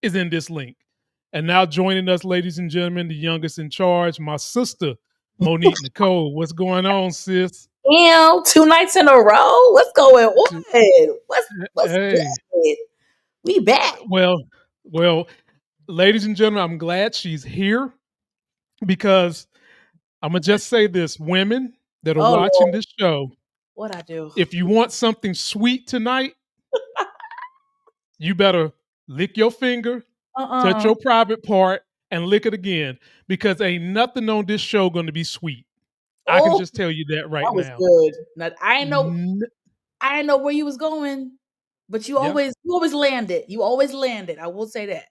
is in this link. And now joining us, ladies and gentlemen, the youngest in charge, my sister, Monique Nicole. What's going on, sis? Damn, 2 nights in a row. What's going on? What's Hey, good? We back. well, well, ladies and gentlemen, I'm glad she's here because I'm gonna just say this: women that are Oh watching Lord, this show, what I do? if you want something sweet tonight, you better lick your finger, touch Uh-uh. your private part, and lick it again because ain't nothing on this show going to be sweet. I can Oh, just tell you that right that was now. good. Now, N- I didn't know where you was going, but yeah, you always landed. You always landed. I will say that.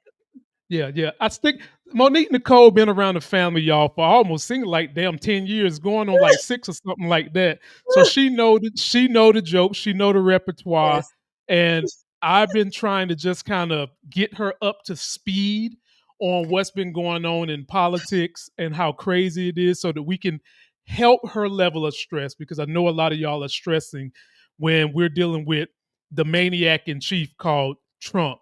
yeah. I think Monique Nicole been around the family, y'all, for almost seemed like damn 10 years, going on like 6 or something like that. So she know the jokes, she know the repertoire, Yes. and I've been trying to just kind of get her up to speed on what's been going on in politics and how crazy it is, so that we can help her level of stress, because I know a lot of y'all are stressing when we're dealing with the maniac in chief called Trump.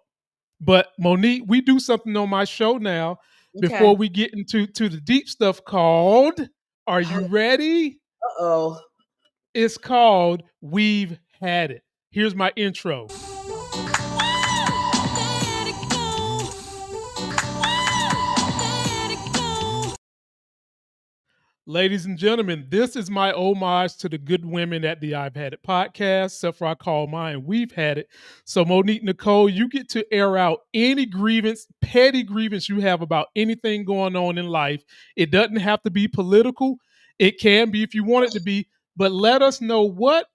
But Monique, we do something on my show now Okay. before we get into the deep stuff called, are you ready? Uh-oh. It's called We've Had It. Here's my intro. Ladies and gentlemen, this is my homage to the good women at the I've Had It podcast, except for I call mine We've Had It. So, Monique Nicole, you get to air out any grievance, petty grievance you have about anything going on in life. It doesn't have to be political. It can be if you want it to be, but let us know what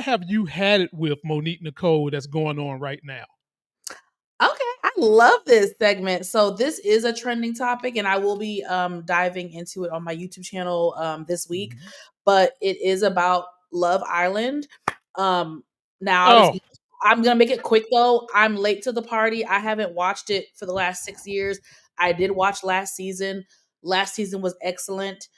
have you had it with, Monique Nicole, that's going on right now. Okay, I love this segment. So this is a trending topic, and I will be diving into it on my YouTube channel this week. Mhm. But it is about Love Island. Um, now Oh, I'm gonna make it quick though. I'm late to the party. I haven't watched it for the last 6 years. I did watch last season. Last season was excellent.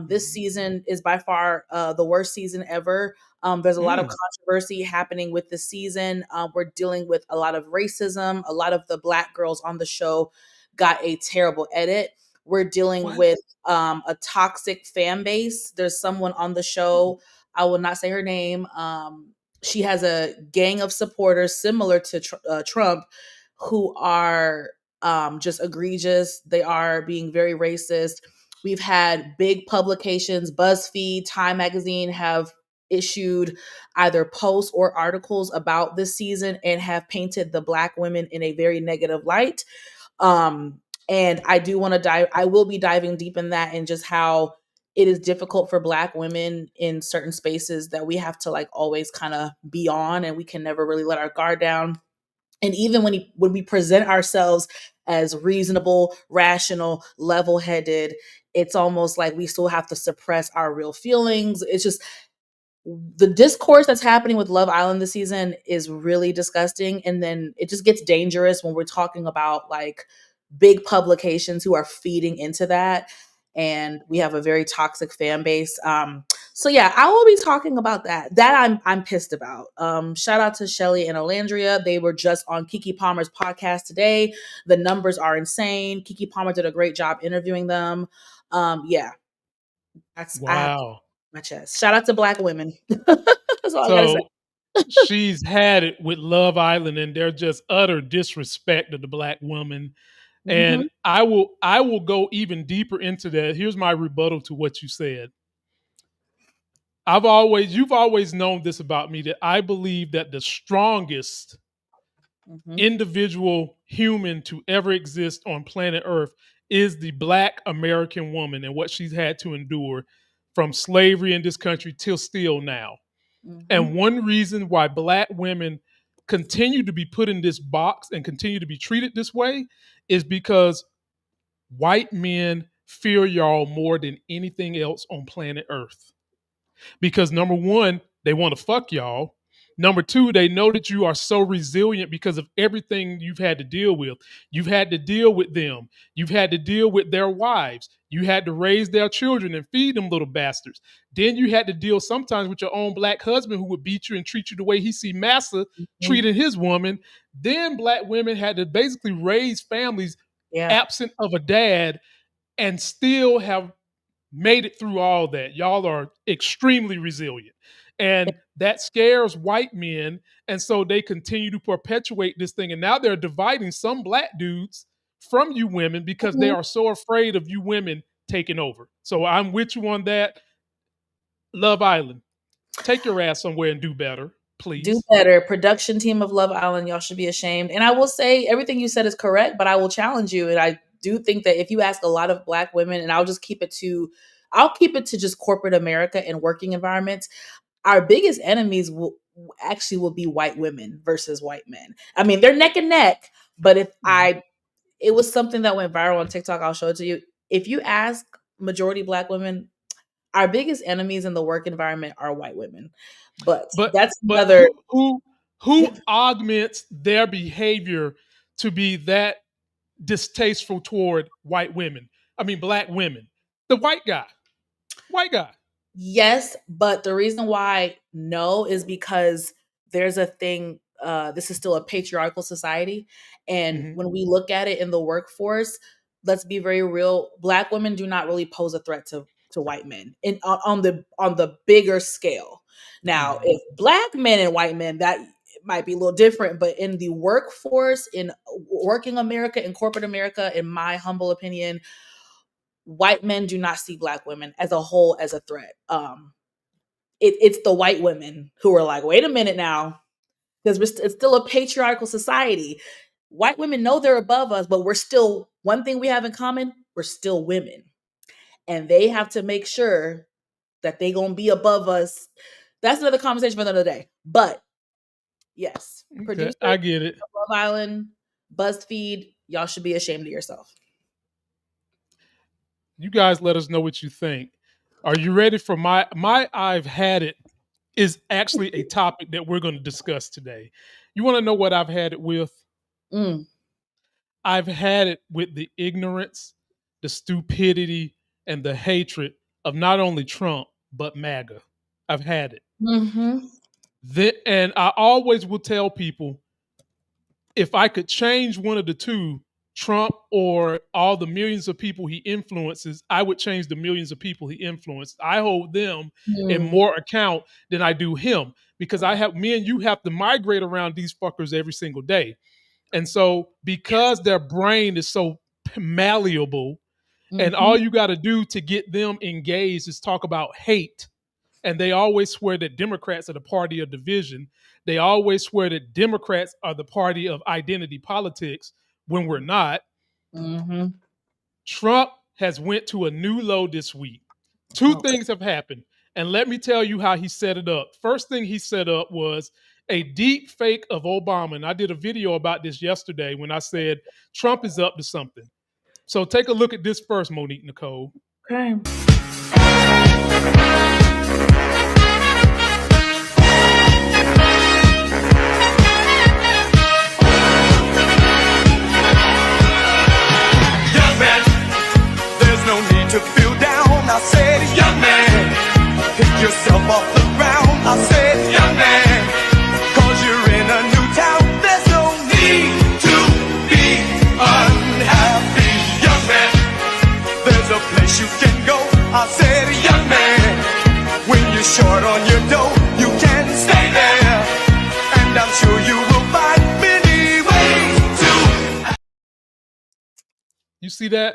This season is by far the worst season ever. There's a lot of mm, controversy happening with the season. We're dealing with a lot of racism. A lot of the black girls on the show got a terrible edit. We're dealing what? with a toxic fan base. There's someone on the show. I will not say her name. She has a gang of supporters similar to Trump, who are just egregious. They are being very racist. We've had big publications, BuzzFeed, Time Magazine have issued either posts or articles about this season and have painted the black women in a very negative light. Um, and I do want to dive, I will be diving deep in that and just how it is difficult for black women in certain spaces that we have to like always kind of be on, and we can never really let our guard down. And even when we present ourselves as reasonable, rational, level-headed, it's almost like we still have to suppress our real feelings. It's just the discourse that's happening with Love Island this season is really disgusting. And then it just gets dangerous when we're talking about like big publications who are feeding into that. And we have a very toxic fan base. So yeah, I will be talking about that. That I'm pissed about. Shout out to Shelly and Olandria. They were just on Kiki Palmer's podcast today. The numbers are insane. Kiki Palmer did a great job interviewing them. Yeah, I have to Wow. my chest. Shout out to black women. That's all I gotta say. So she's had it with Love Island and they're just utter disrespect of the black woman. And Mhm. I will go even deeper into that. Here's my rebuttal to what you said. You've always known this about me, that I believe that the strongest Mhm. individual human to ever exist on planet Earth is the black American woman and what she's had to endure from slavery in this country till still now. And Mhm. one reason why black women continue to be put in this box and continue to be treated this way is because white men fear y'all more than anything else on planet Earth. Because number one, they want to fuck y'all. Number two, they know that you are so resilient because of everything you've had to deal with. You've had to deal with them. You've had to deal with their wives. You had to raise their children and feed them little bastards. Then you had to deal sometimes with your own black husband who would beat you and treat you the way he see Massa Mhm. treating his woman. Then black women had to basically raise families Yeah. absent of a dad and still have made it through all that. Y'all are extremely resilient. And that scares white men. And so they continue to perpetuate this thing. And now they're dividing some black dudes from you women because they Mhm. are so afraid of you women taking over. So I'm with you on that. Love Island, take your ass somewhere and do better, Do please. better. Production team of Love Island, y'all should be ashamed. And I will say everything you said is correct, but I will challenge you. And I do think that if you ask a lot of black women, and I'll keep it to just corporate America and working environments, our biggest enemies will be white women versus white men. I mean, they're neck and neck, but if Mhm. I it was something that went viral on TikTok, I'll show it to you. If you ask majority black women, our biggest enemies in the work environment are white women. But that's But another. who augments their behavior to be that distasteful toward white women? I mean, black women. The white guy. White guy. Yes, but the reason why no is because there's a thing. This is still a patriarchal society, and Hmm. when we look at it in the workforce, let's be very real. Black women do not really pose a threat to white men on the bigger scale. Now, Hmm. if black men and white men, that might be a little different, but in the workforce, in working America, in corporate America, in my humble opinion, white men do not see black women as a whole as a threat. It's the white women who are like, wait a minute now, because it's still a patriarchal society. White women know they're above us, but we're still one thing we have in common: we're still women, and they have to make sure that they gonna be above us. That's another conversation for another day. But yes, Okay, producers I get it. of Love Island, BuzzFeed, y'all should be ashamed of yourself. You guys let us know what you think. Are you ready for my I've had it is actually a topic that we're going to discuss today. You want to know what I've had it with? Mm. I've had it with the ignorance, the stupidity, and the hatred of not only Trump, but MAGA. I've had it. Mm-hmm. And I always will tell people if I could change one of the two, Trump or all the millions of people he influences, I would change the millions of people he influenced. I hold them in Mm. more account than I do him because me and you have to migrate around these fuckers every single day. And so, because their brain is so malleable, and Mm-hmm. all you got to do to get them engaged is talk about hate, and they always swear that Democrats are the party of division. They always swear that Democrats are the party of identity politics when we're not. Mm-hmm. Trump has went to a new low this week. Two Okay. things have happened, and let me tell you how he set it up. First thing he set up was a deep fake of Obama, and I did a video about this yesterday when I said Trump is up to something. So take a look at this first, Monique Nicole. Okay. Young man, there's no need to feel down. I said, young man, pick yourself off the ground. I said, young man, cause you're in a new town. There's no need to be unhappy. Young man, there's a place you can go. I said, young man, when you're short on your dough, you can stay there. And I'm sure you will find many ways to. You see that?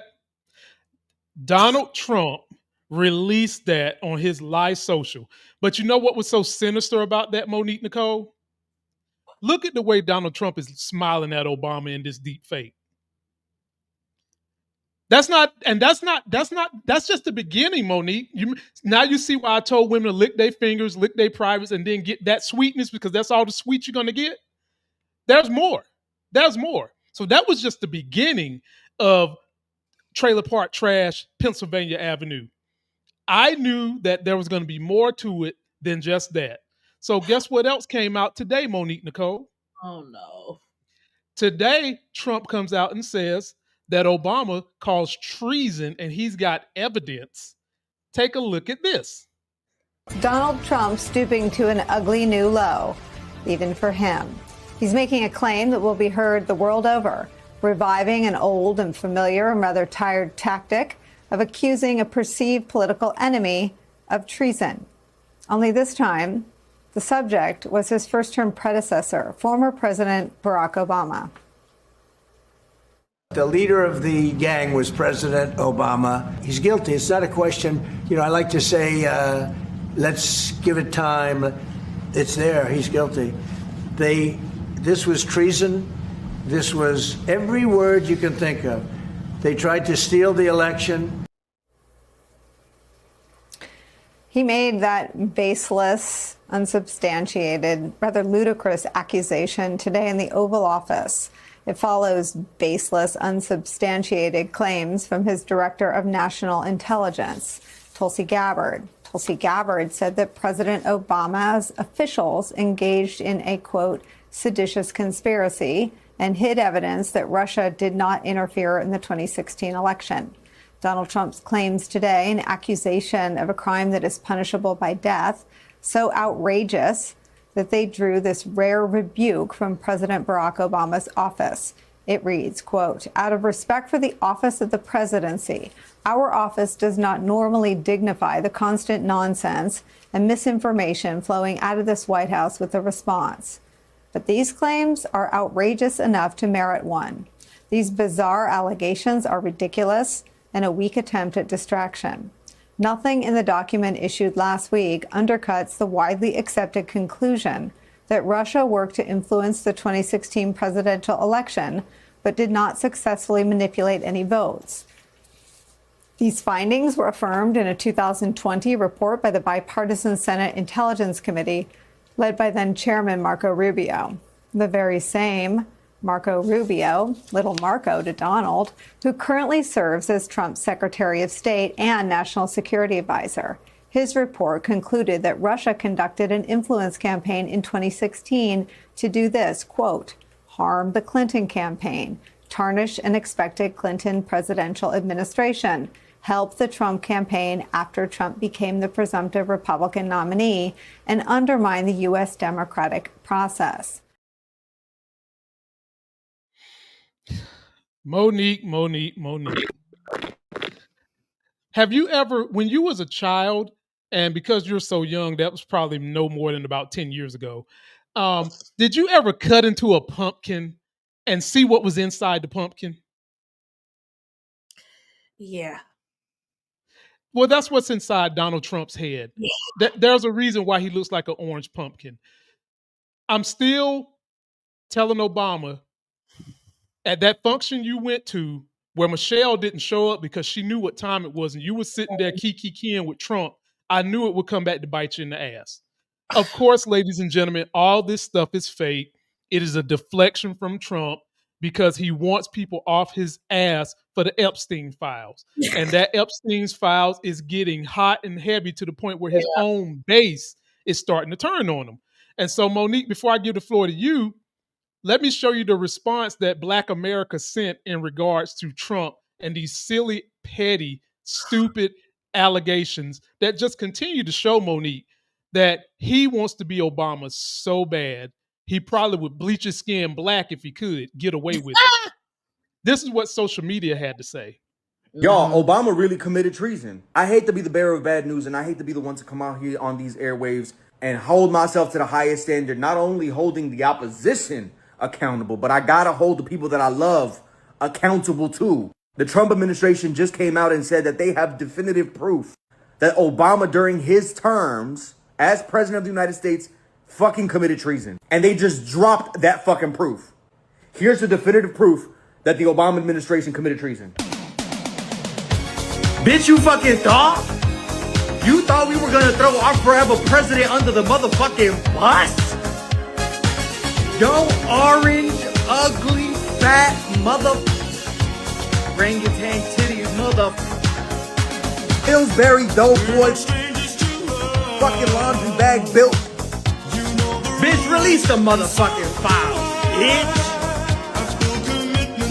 Donald Trump released that on his live social. But you know what was so sinister about that, Monique Nicole? Look at the way Donald Trump is smiling at Obama in this deep fake. That's just the beginning, Monique. Now you see why I told women to lick their fingers, lick their privates, and then get that sweetness because that's all the sweet you're gonna get. There's more. There's more. So that was just the beginning of Trailer Park Trash, Pennsylvania Avenue. I knew that there was going to be more to it than just that. So guess what else came out today, Monique Nicole? Oh no. Today, Trump comes out and says that Obama caused treason and he's got evidence. Take a look at this. Donald Trump stooping to an ugly new low, even for him. He's making a claim that will be heard the world over, reviving an old and familiar and rather tired tactic of accusing a perceived political enemy of treason. Only this time, the subject was his first-term predecessor, former President Barack Obama. The leader of the gang was President Obama. He's guilty. It's not a question. I like to say, let's give it time. It's there. He's guilty. This was treason. This was every word you can think of. They tried to steal the election. He made that baseless, unsubstantiated, rather ludicrous accusation today in the Oval Office. It follows baseless, unsubstantiated claims from his Director of National Intelligence, Tulsi Gabbard. Tulsi Gabbard said that President Obama's officials engaged in a, quote, seditious conspiracy and hid evidence that Russia did not interfere in the 2016 election. Donald Trump's claims today, an accusation of a crime that is punishable by death, so outrageous that they drew this rare rebuke from President Barack Obama's office. It reads, quote, out of respect for the office of the presidency, our office does not normally dignify the constant nonsense and misinformation flowing out of this White House with a response. But these claims are outrageous enough to merit one. These bizarre allegations are ridiculous and a weak attempt at distraction. Nothing in the document issued last week undercuts the widely accepted conclusion that Russia worked to influence the 2016 presidential election, but did not successfully manipulate any votes. These findings were affirmed in a 2020 report by the bipartisan Senate Intelligence Committee, led by then Chairman Marco Rubio. The very same Marco Rubio, little Marco to Donald, who currently serves as Trump's Secretary of State and National Security Advisor. His report concluded that Russia conducted an influence campaign in 2016 to do this, quote, harm the Clinton campaign, tarnish an expected Clinton presidential administration, help the Trump campaign after Trump became the presumptive Republican nominee, and undermine the U.S. democratic process. Monique. Have you ever, when you was a child, and because you're so young, that was probably no more than about 10 years ago, did you ever cut into a pumpkin and see what was inside the pumpkin? Yeah. Well, that's what's inside Donald Trump's head. Yeah. There's a reason why he looks like an orange pumpkin. I'm still telling Obama, at that function you went to where Michelle didn't show up because she knew what time it was and you were sitting there kiki-kiing with Trump, I knew it would come back to bite you in the ass. Of course, ladies and gentlemen, all this stuff is fake. It is a deflection from Trump because he wants people off his ass for the Epstein files. And that Epstein's files is getting hot and heavy to the point where his own base is starting to turn on him. And so, Monique, before I give the floor to you, let me show you the response that Black America sent in regards to Trump and these silly, petty, stupid allegations that just continue to show, Monique, that he wants to be Obama so bad, he probably would bleach his skin black if he could get away with it. This is what social media had to say. Y'all, Obama really committed treason. I hate to be the bearer of bad news, and I hate to be the one to come out here on these airwaves and hold myself to the highest standard, not only holding the opposition accountable, but I gotta hold the people that I love accountable too. The Trump administration just came out and said that they have definitive proof that Obama during his terms as president of the United States fucking committed treason. And they just dropped that fucking proof. Here's the definitive proof that the Obama administration committed treason. Bitch, you fucking thought? You thought we were gonna throw our forever president under the motherfucking bus? Yo, orange, ugly, fat mother orangutan titties mother Pillsbury dope boy fucking laundry bag built Bitch, release the motherfucking files, bitch.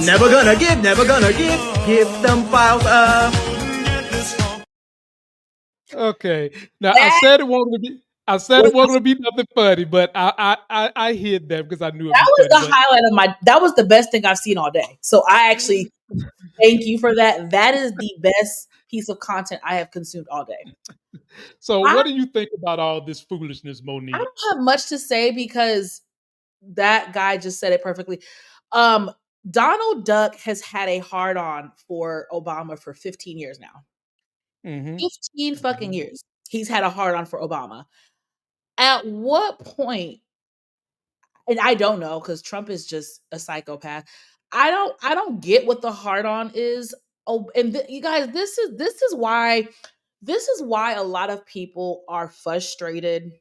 Never gonna give them files up. Okay. Now I That said it wasn't gonna be. I said it was wasn't gonna be nothing funny, but I hid that because I knew it'd that be was funny. the But highlight of my. That was the best thing I've seen all day. So I actually thank you for that. That is the best piece of content I have consumed all day. so, I, what do you think about all this foolishness, I Monique? don't have much to say because that guy just said it perfectly. Um, Donald Duck has had a hard on for Obama for 15 years now. Mm-hmm. 15 fucking years. He's had a hard on for Obama. At what point, and I don't know because Trump is just a psychopath. I don't get what the hard on is. Oh, and you guys, this is why a lot of people are frustrated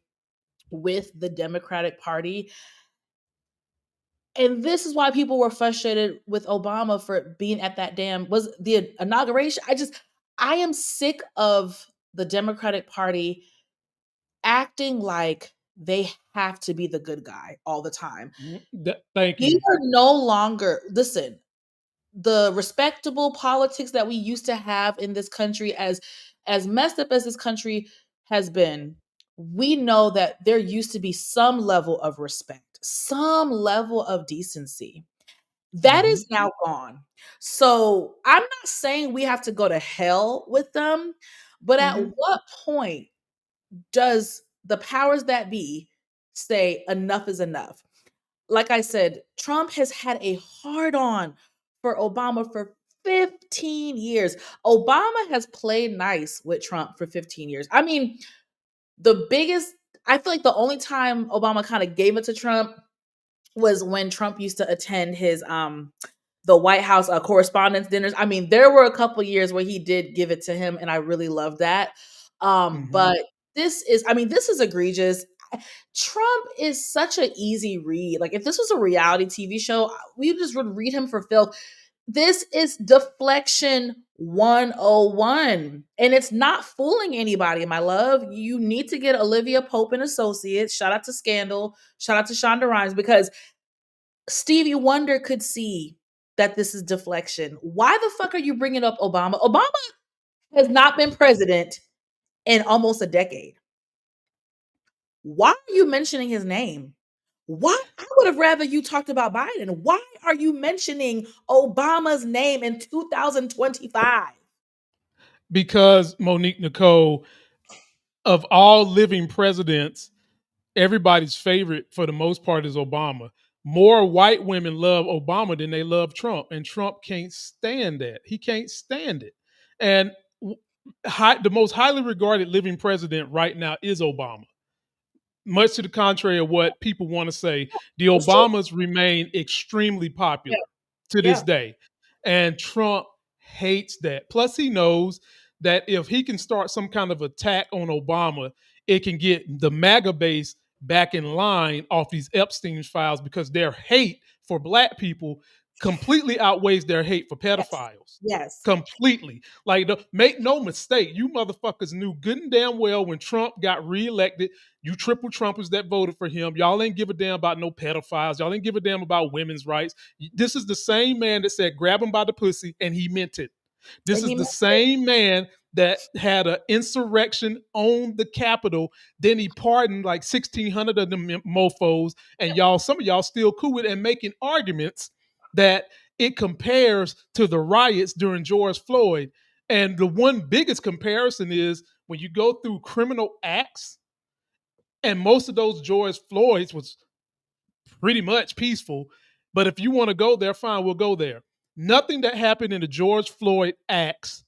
with the Democratic Party. And this is why people were frustrated with Obama for being at that damn was the inauguration. I am sick of the Democratic Party acting like they have to be the good guy all the time. Thank We you. are no longer, listen, the respectable politics that we used to have in this country, as messed up as this country has been, we know that there used to be some level of respect, some level of decency. That Mm-hmm. is now gone. So I'm not saying we have to go to hell with them, but at Mm-hmm. what point does the powers that be say enough is enough? Like I said, Trump has had a hard on for Obama for 15 years. Obama has played nice with Trump for 15 years. I mean, I feel like the only time Obama kind of gave it to Trump was when Trump used to attend his the White House correspondence dinners. I mean, there were a couple years where he did give it to him, and I really loved that. Mm-hmm. But this is egregious. Trump is such an easy read. Like if this was a reality TV show, we just would read him for filth. This is deflection 101. And it's not fooling anybody, my love. You need to get Olivia Pope and Associates. Shout out to Scandal. Shout out to Shonda Rhimes because Stevie Wonder could see that this is deflection. Why the fuck are you bringing up Obama? Obama has not been president in almost a decade. Why are you mentioning his name? Why? I would have rather you talked about Biden. Why are you mentioning Obama's name in 2025? Because Monique Nicole, of all living presidents, everybody's favorite for the most part is Obama. More white women love Obama than they love Trump, and Trump can't stand that. He can't stand it. And the most highly regarded living president right now is Obama. Much to the contrary of what people want to say, the It's true. Obamas remain extremely Yeah. popular to this Yeah. day. And Trump hates that. Plus, he knows that if he can start some kind of attack on Obama, it can get the MAGA base back in line off these Epstein files because their hate for black people completely outweighs their hate for Yes. pedophiles. Yes. Completely. Like, make no mistake, you motherfuckers knew good and damn well when Trump got reelected, you triple Trumpers that voted for him, y'all ain't give a damn about no pedophiles. Y'all ain't give a damn about women's rights. This is the same man that said grab him by the pussy, and he meant it. This And is he the meant it. same man that had an insurrection on the Capitol. Then he pardoned like 1,600 of them mofos, and some of y'all still cool with it and making arguments that it compares to the riots during George Floyd. And the one biggest comparison is when you go through criminal acts, and most of those George Floyd's was pretty much peaceful. But if you want to go there, fine, we'll go there. Nothing that happened in the George Floyd acts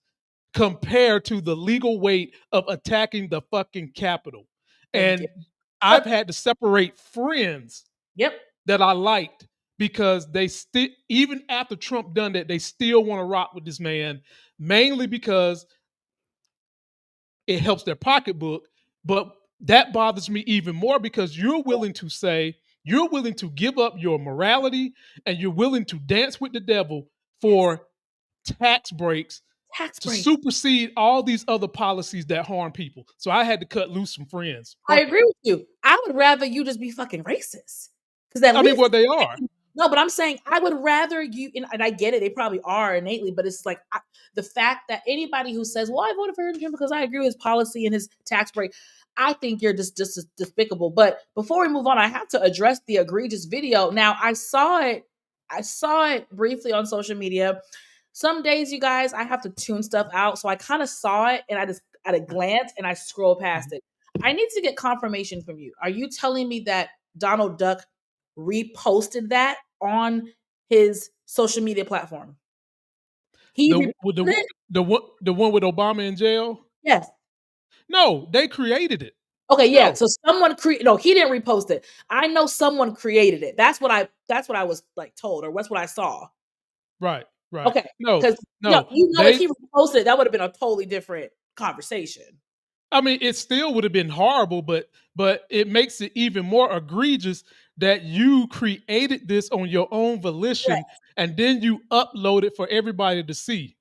compared to the legal weight of attacking the fucking Capitol. Thank you. And I've had to separate friends Yep. that I liked because they still, even after Trump done that, they still want to rock with this man, mainly because it helps their pocketbook. But that bothers me even more because you're willing to give up your morality and you're willing to dance with the devil for tax breaks tax to break. supersede all these other policies that harm people. So I had to cut loose some friends. I Fuck it. agree with you. I would rather you just be fucking racist. Because at I mean, least well, they are. no, but I'm saying I would rather you, and I get it, they probably are innately, but it's like the fact that anybody who says, well, I voted for him because I agree with his policy and his tax break, I think you're just despicable. But before we move on, I have to address the egregious video. Now, I saw it briefly on social media. Some days, you guys, I have to tune stuff out. So I kind of saw it and I just at a glance and I scroll past it. I need to get confirmation from you. Are you telling me that Donald Duck reposted that on his social media platform? He The reposted it? the one with Obama in jail? Yes. No, they created it. Okay, yeah. No. So someone no, he didn't repost it. I know someone created it. That's what I was like told, or that's what I saw. Right, right. Okay. No, Because no. if he reposted it, that would have been a totally different conversation. I mean, it still would have been horrible, but it makes it even more egregious that you created this on your own volition and then you upload it for everybody to see.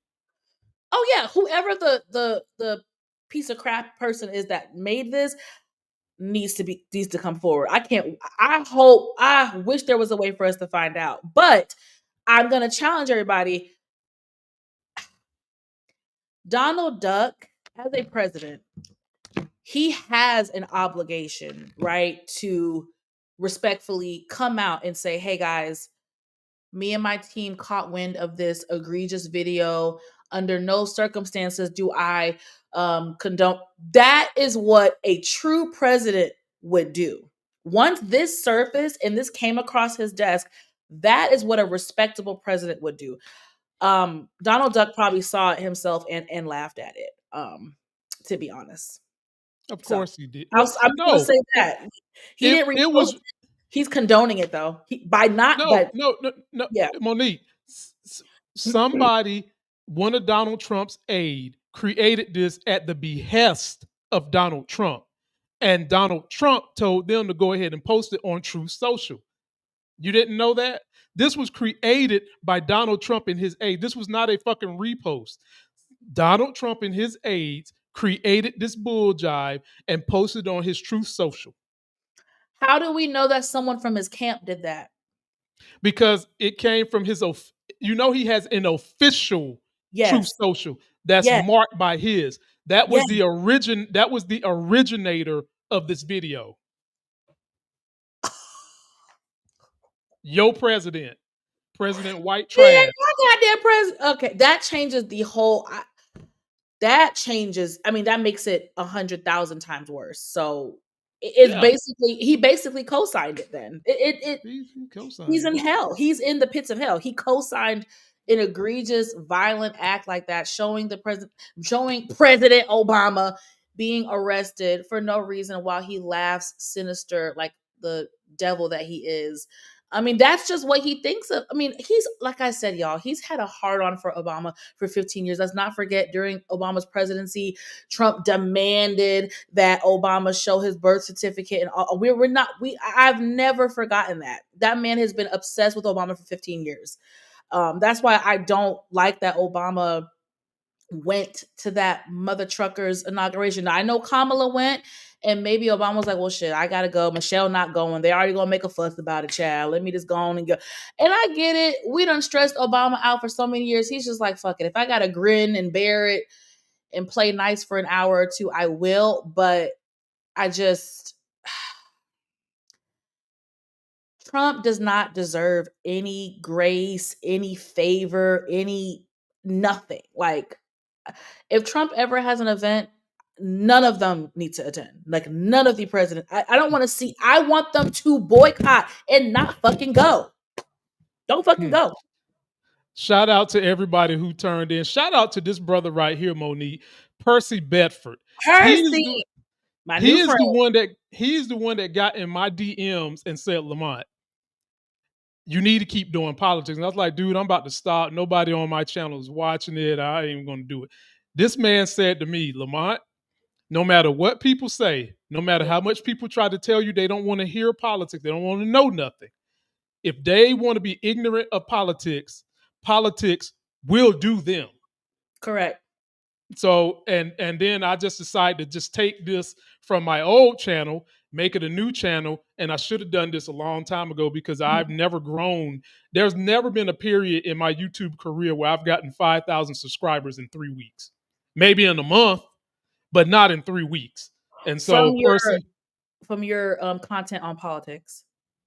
Oh yeah, whoever the piece of crap person is that made this needs to come forward. I wish there was a way for us to find out. But I'm going to challenge everybody. Donald Duck, as a president, he has an obligation, right, to respectfully come out and say, hey guys, me and my team caught wind of this egregious video. Under no circumstances do I condone. That is what a true president would do. Once this surfaced and this came across his desk, that is what a respectable president would do. Donald Duck probably saw it himself and laughed at it. To be honest, Of course he did. I'm Well, going to no, say that he didn't it repost. was He's condoning it though. By not, no, but no, no, no, yeah. Monique. Somebody, one of Donald Trump's aide, created this at the behest of Donald Trump, and Donald Trump told them to go ahead and post it on Truth Social. You didn't know that? This was created by Donald Trump and his aide. This was not a fucking repost. Donald Trump and his aides created this bull jive and posted on his Truth Social. How do we know that someone from his camp did that? Because it came from his, he has an official Truth Yes. Social that's Yes. marked by his. That was Yes. that was the originator of this video. Yo, President White Yeah, Trash. my goddamn president. Okay, that changes the whole. That changes. I mean, that makes it 100,000 times worse. So it's Yeah, he basically co-signed it. Then he co-signed he's in it. hell. He's in the pits of hell. He co-signed an egregious, violent act like that, showing President Obama being arrested for no reason while he laughs sinister like the devil that he is. I mean, that's just what he thinks of. I mean, he's, like I said, y'all, he's had a hard on for Obama for 15 years. Let's not forget, during Obama's presidency, Trump demanded that Obama show his birth certificate. And I've never forgotten that. That man has been obsessed with Obama for 15 years. That's why I don't like that Obama went to that mother trucker's inauguration. Now, I know Kamala went, and maybe Obama was like, well, shit, I gotta go. Michelle not going. They already gonna make a fuss about it, child. Let me just go on and go. And I get it. We done stressed Obama out for so many years. He's just like, fuck it. If I gotta grin and bear it and play nice for an hour or two, I will. But I just Trump does not deserve any grace, any favor, any nothing. Like, if Trump ever has an event, none of them need to attend. Like, none of the presidents. I don't want to see. I want them to boycott and not fucking go. Don't fucking go. Shout out to everybody who turned in. Shout out to this brother right here, Monique, Percy Bedford. Percy, my new friend. He's the one that got in my DMs and said, Lamont, you need to keep doing politics. And I was like, dude, I'm about to stop. Nobody on my channel is watching it. I ain't even going to do it. This man said to me, Lamont, no matter what people say, no matter how much people try to tell you they don't want to hear politics, they don't want to know nothing. If they want to be ignorant of politics, politics will do them. Correct. So and then I just decided to just take this from my old channel, make it a new channel, and I should have done this a long time ago because I've never grown. There's never been a period in my YouTube career where I've gotten 5,000 subscribers in 3 weeks. Maybe in a month, but not in 3 weeks. And from so your from your content on politics.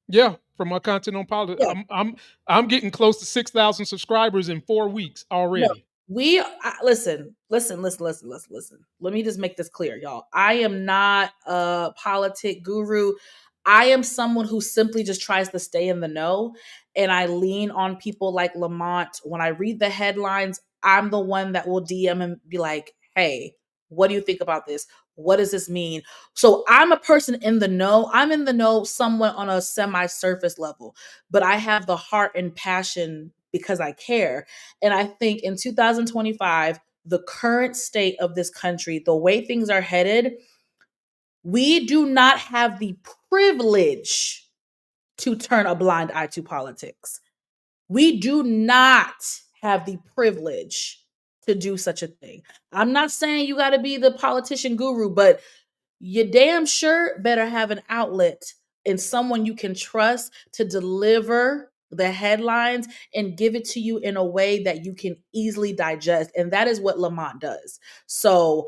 yeah, from my content on politics, Yeah. I'm getting close to 6,000 subscribers in 4 weeks No, already. listen. Let me just make this clear, y'all. I am not a politic guru. I am someone who simply just tries to stay in the know, and I lean on people like Lamont. When I read the headlines, I'm the one that will DM and be like, "Hey, what do you think about this? What does this mean?" So I'm a person in the know. I'm in the know somewhat on a semi-surface level, but I have the heart and passion because I care. And I think in 2025, the current state of this country, the way things are headed, we do not have the privilege to turn a blind eye to politics. We do not have the privilege to do such a thing. I'm not saying you got to be the politician guru, but you damn sure better have an outlet and someone you can trust to deliver the headlines and give it to you in a way that you can easily digest. And that is what Lamont does. So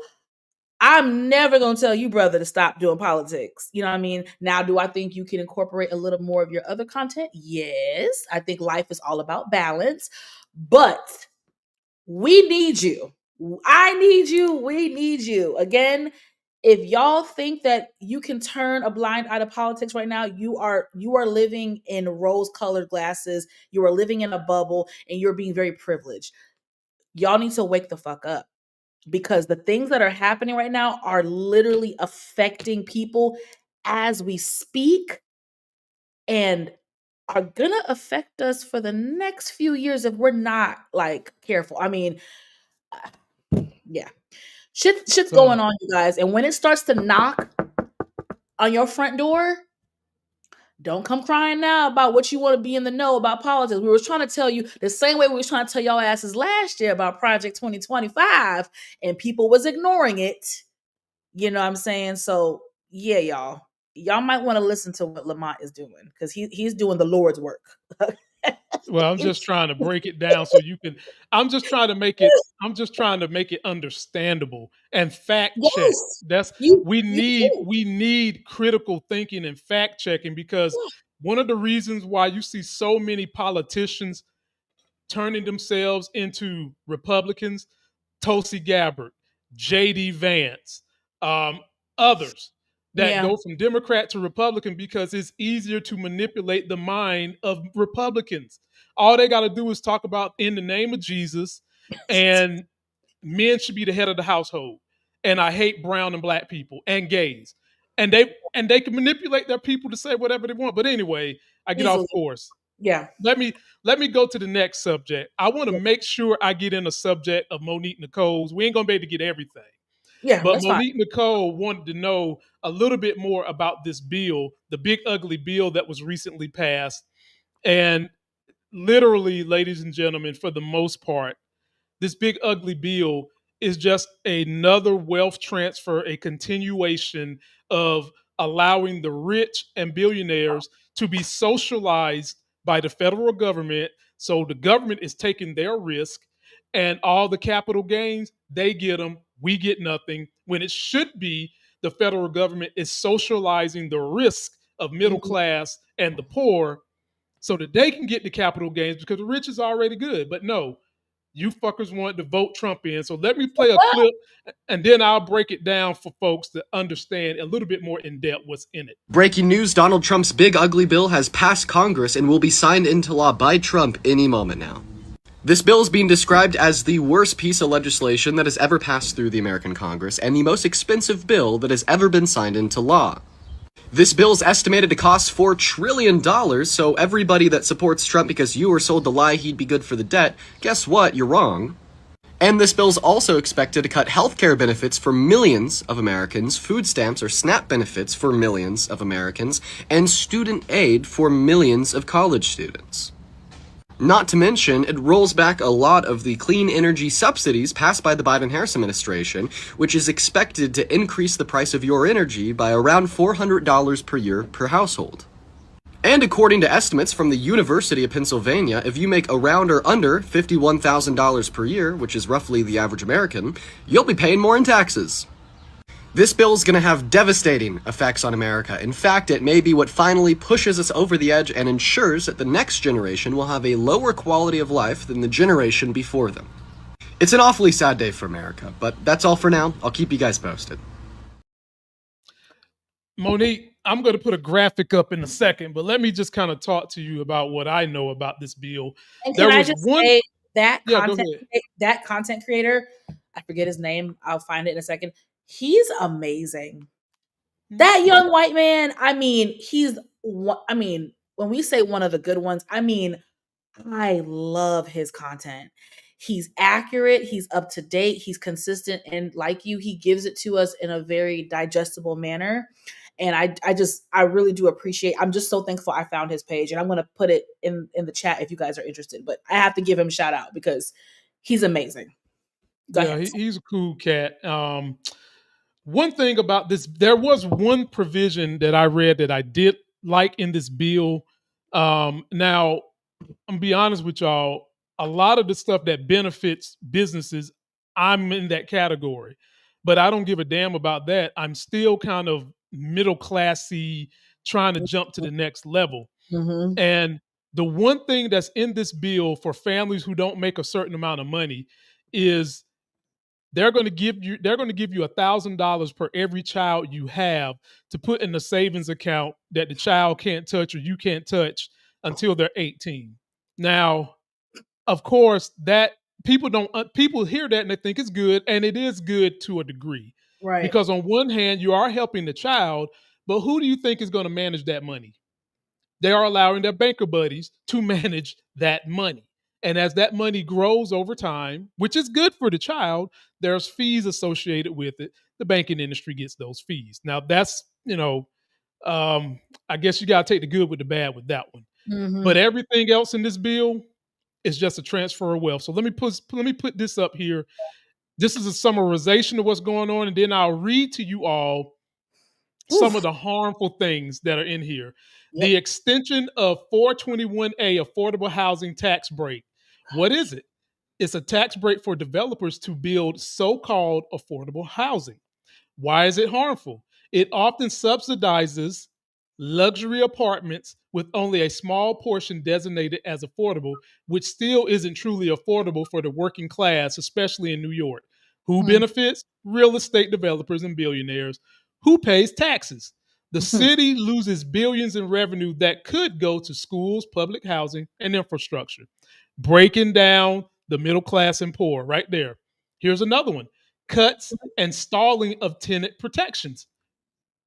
I'm never going to tell you, brother, to stop doing politics. You know what I mean? Now, do I think you can incorporate a little more of your other content? Yes. I think life is all about balance, but we need you. I need you. We need you. Again, if y'all think that you can turn a blind eye to politics right now, you are living in rose-colored glasses. You are living in a bubble and you're being very privileged. Y'all need to wake the fuck up because the things that are happening right now are literally affecting people as we speak and are gonna affect us for the next few years if we're not like careful. I mean, yeah. Shit's going on, you guys. And when it starts to knock on your front door, don't come crying now about what you want to be in the know about politics. We were trying to tell you the same way we were trying to tell y'all asses last year about Project 2025, and people was ignoring it. You know what I'm saying? So yeah, y'all might want to listen to what Lamont is doing because he's doing the Lord's work. Well, I'm just trying to break it down so you can. I'm just trying to make it. I'm just trying to make it understandable and fact check. Yes, That's you too. we need critical thinking and fact checking because one of the reasons why you see so many politicians turning themselves into Republicans, Tulsi Gabbard, J.D. Vance, um, others that Yeah. go from Democrat to Republican because it's easier to manipulate the mind of Republicans. All they got to do is talk about in the name of Jesus, and men should be the head of the household. And I hate brown and black people and gays, and they can manipulate their people to say whatever they want. But anyway, I get off Easily. course. Yeah. Let me go to the next subject. I want to make sure I get in a subject of Monique Nicole's. We ain't gonna be able to get everything, Yeah, but that's fine. Monique Nicole wanted to know a little bit more about this bill, the big ugly bill that was recently passed. And literally, ladies and gentlemen, for the most part, this big ugly bill is just another wealth transfer, a continuation of allowing the rich and billionaires to be socialized by the federal government. So the government is taking their risk, and all the capital gains, they get them, we get nothing. When it should be the federal government is socializing the risk of middle Mhm. class and the poor so that they can get the capital gains because the rich is already good. But no, you fuckers wanted to vote Trump in. So let me play a clip and then I'll break it down for folks to understand a little bit more in depth what's in it. Breaking news, Donald Trump's big ugly bill has passed Congress and will be signed into law by Trump any moment now. This bill is being described as the worst piece of legislation that has ever passed through the American Congress and the most expensive bill that has ever been signed into law. This bill is estimated to cost $4 trillion, so everybody that supports Trump because you were sold the lie he'd be good for the debt, guess what? You're wrong. And this bill is also expected to cut healthcare benefits for millions of Americans, food stamps or SNAP benefits for millions of Americans, and student aid for millions of college students. Not to mention, it rolls back a lot of the clean energy subsidies passed by the Biden-Harris administration, which is expected to increase the price of your energy by around $400 per year per household. And according to estimates from the University of Pennsylvania, if you make around or under $51,000 per year, which is roughly the average American, you'll be paying more in taxes. This bill is going to have devastating effects on America. In fact, it may be what finally pushes us over the edge and ensures that the next generation will have a lower quality of life than the generation before them. It's an awfully sad day for America, but that's all for now. I'll keep you guys posted. Monique, I'm going to put a graphic up in a second, but let me just kind of talk to you about what I know about this bill. And can I just say that that content creator, I forget his name, I'll find it in a second. He's amazing. That young white man, I mean, when we say one of the good ones, I mean, I love his content. He's accurate, he's up to date, he's consistent, and like you, he gives it to us in a very digestible manner. And I really do appreciate. I'm just so thankful I found his page, and I'm going to put it in the chat if you guys are interested. But I have to give him a shout out because he's amazing. Go ahead. He's a cool cat. One thing about this, there was one provision that I read that I did like in this bill. Now, I'm gonna be honest with y'all. A lot of the stuff that benefits businesses, I'm in that category, but I don't give a damn about that. I'm still kind of middle classy, trying to jump to the next level. Mm-hmm. And the one thing that's in this bill for families who don't make a certain amount of money is they're going to give you $1,000 per every child you have to put in the savings account that the child can't touch or you can't touch until they're 18. Now, of course, that people hear that and they think it's good, and it is good to a degree. Right. Because on one hand, you are helping the child, but who do you think is going to manage that money? They are allowing their banker buddies to manage that money. And as that money grows over time, which is good for the child, there's fees associated with it. The banking industry gets those fees. Now that's, I guess you got to take the good with the bad with that one. Mm-hmm. But everything else in this bill is just a transfer of wealth. So let me put this up here. This is a summarization of what's going on, and then I'll read to you all some of the harmful things that are in here. Yep. The extension of 421A affordable housing tax break. What is it? It's a tax break for developers to build so-called affordable housing. Why is it harmful? It often subsidizes luxury apartments with only a small portion designated as affordable, which still isn't truly affordable for the working class, especially in New York. Who benefits? Real estate developers and billionaires. Who pays taxes? The city loses billions in revenue that could go to schools, public housing, and infrastructure. Breaking down the middle class and poor right there. Here's another one. Cuts and stalling of tenant protections.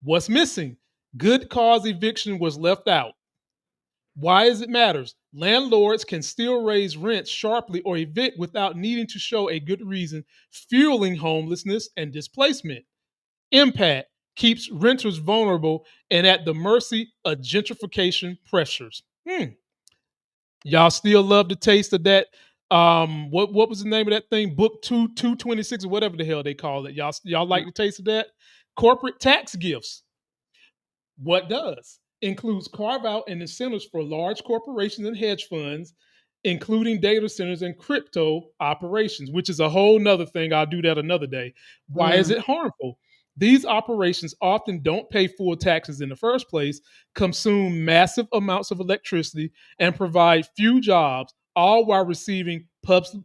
What's missing? Good cause eviction was left out. Why does it matter? Landlords can still raise rents sharply or evict without needing to show a good reason, fueling homelessness and displacement. Impact keeps renters vulnerable and at the mercy of gentrification pressures. Y'all still love the taste of that. What was the name of that thing? Book 226 or whatever the hell they call it. Y'all like the taste of that? Corporate tax gifts. What does? Includes carve out and incentives for large corporations and hedge funds, including data centers and crypto operations, which is a whole nother thing. I'll do that another day. Why is it harmful? These operations often don't pay full taxes in the first place, consume massive amounts of electricity, and provide few jobs, all while receiving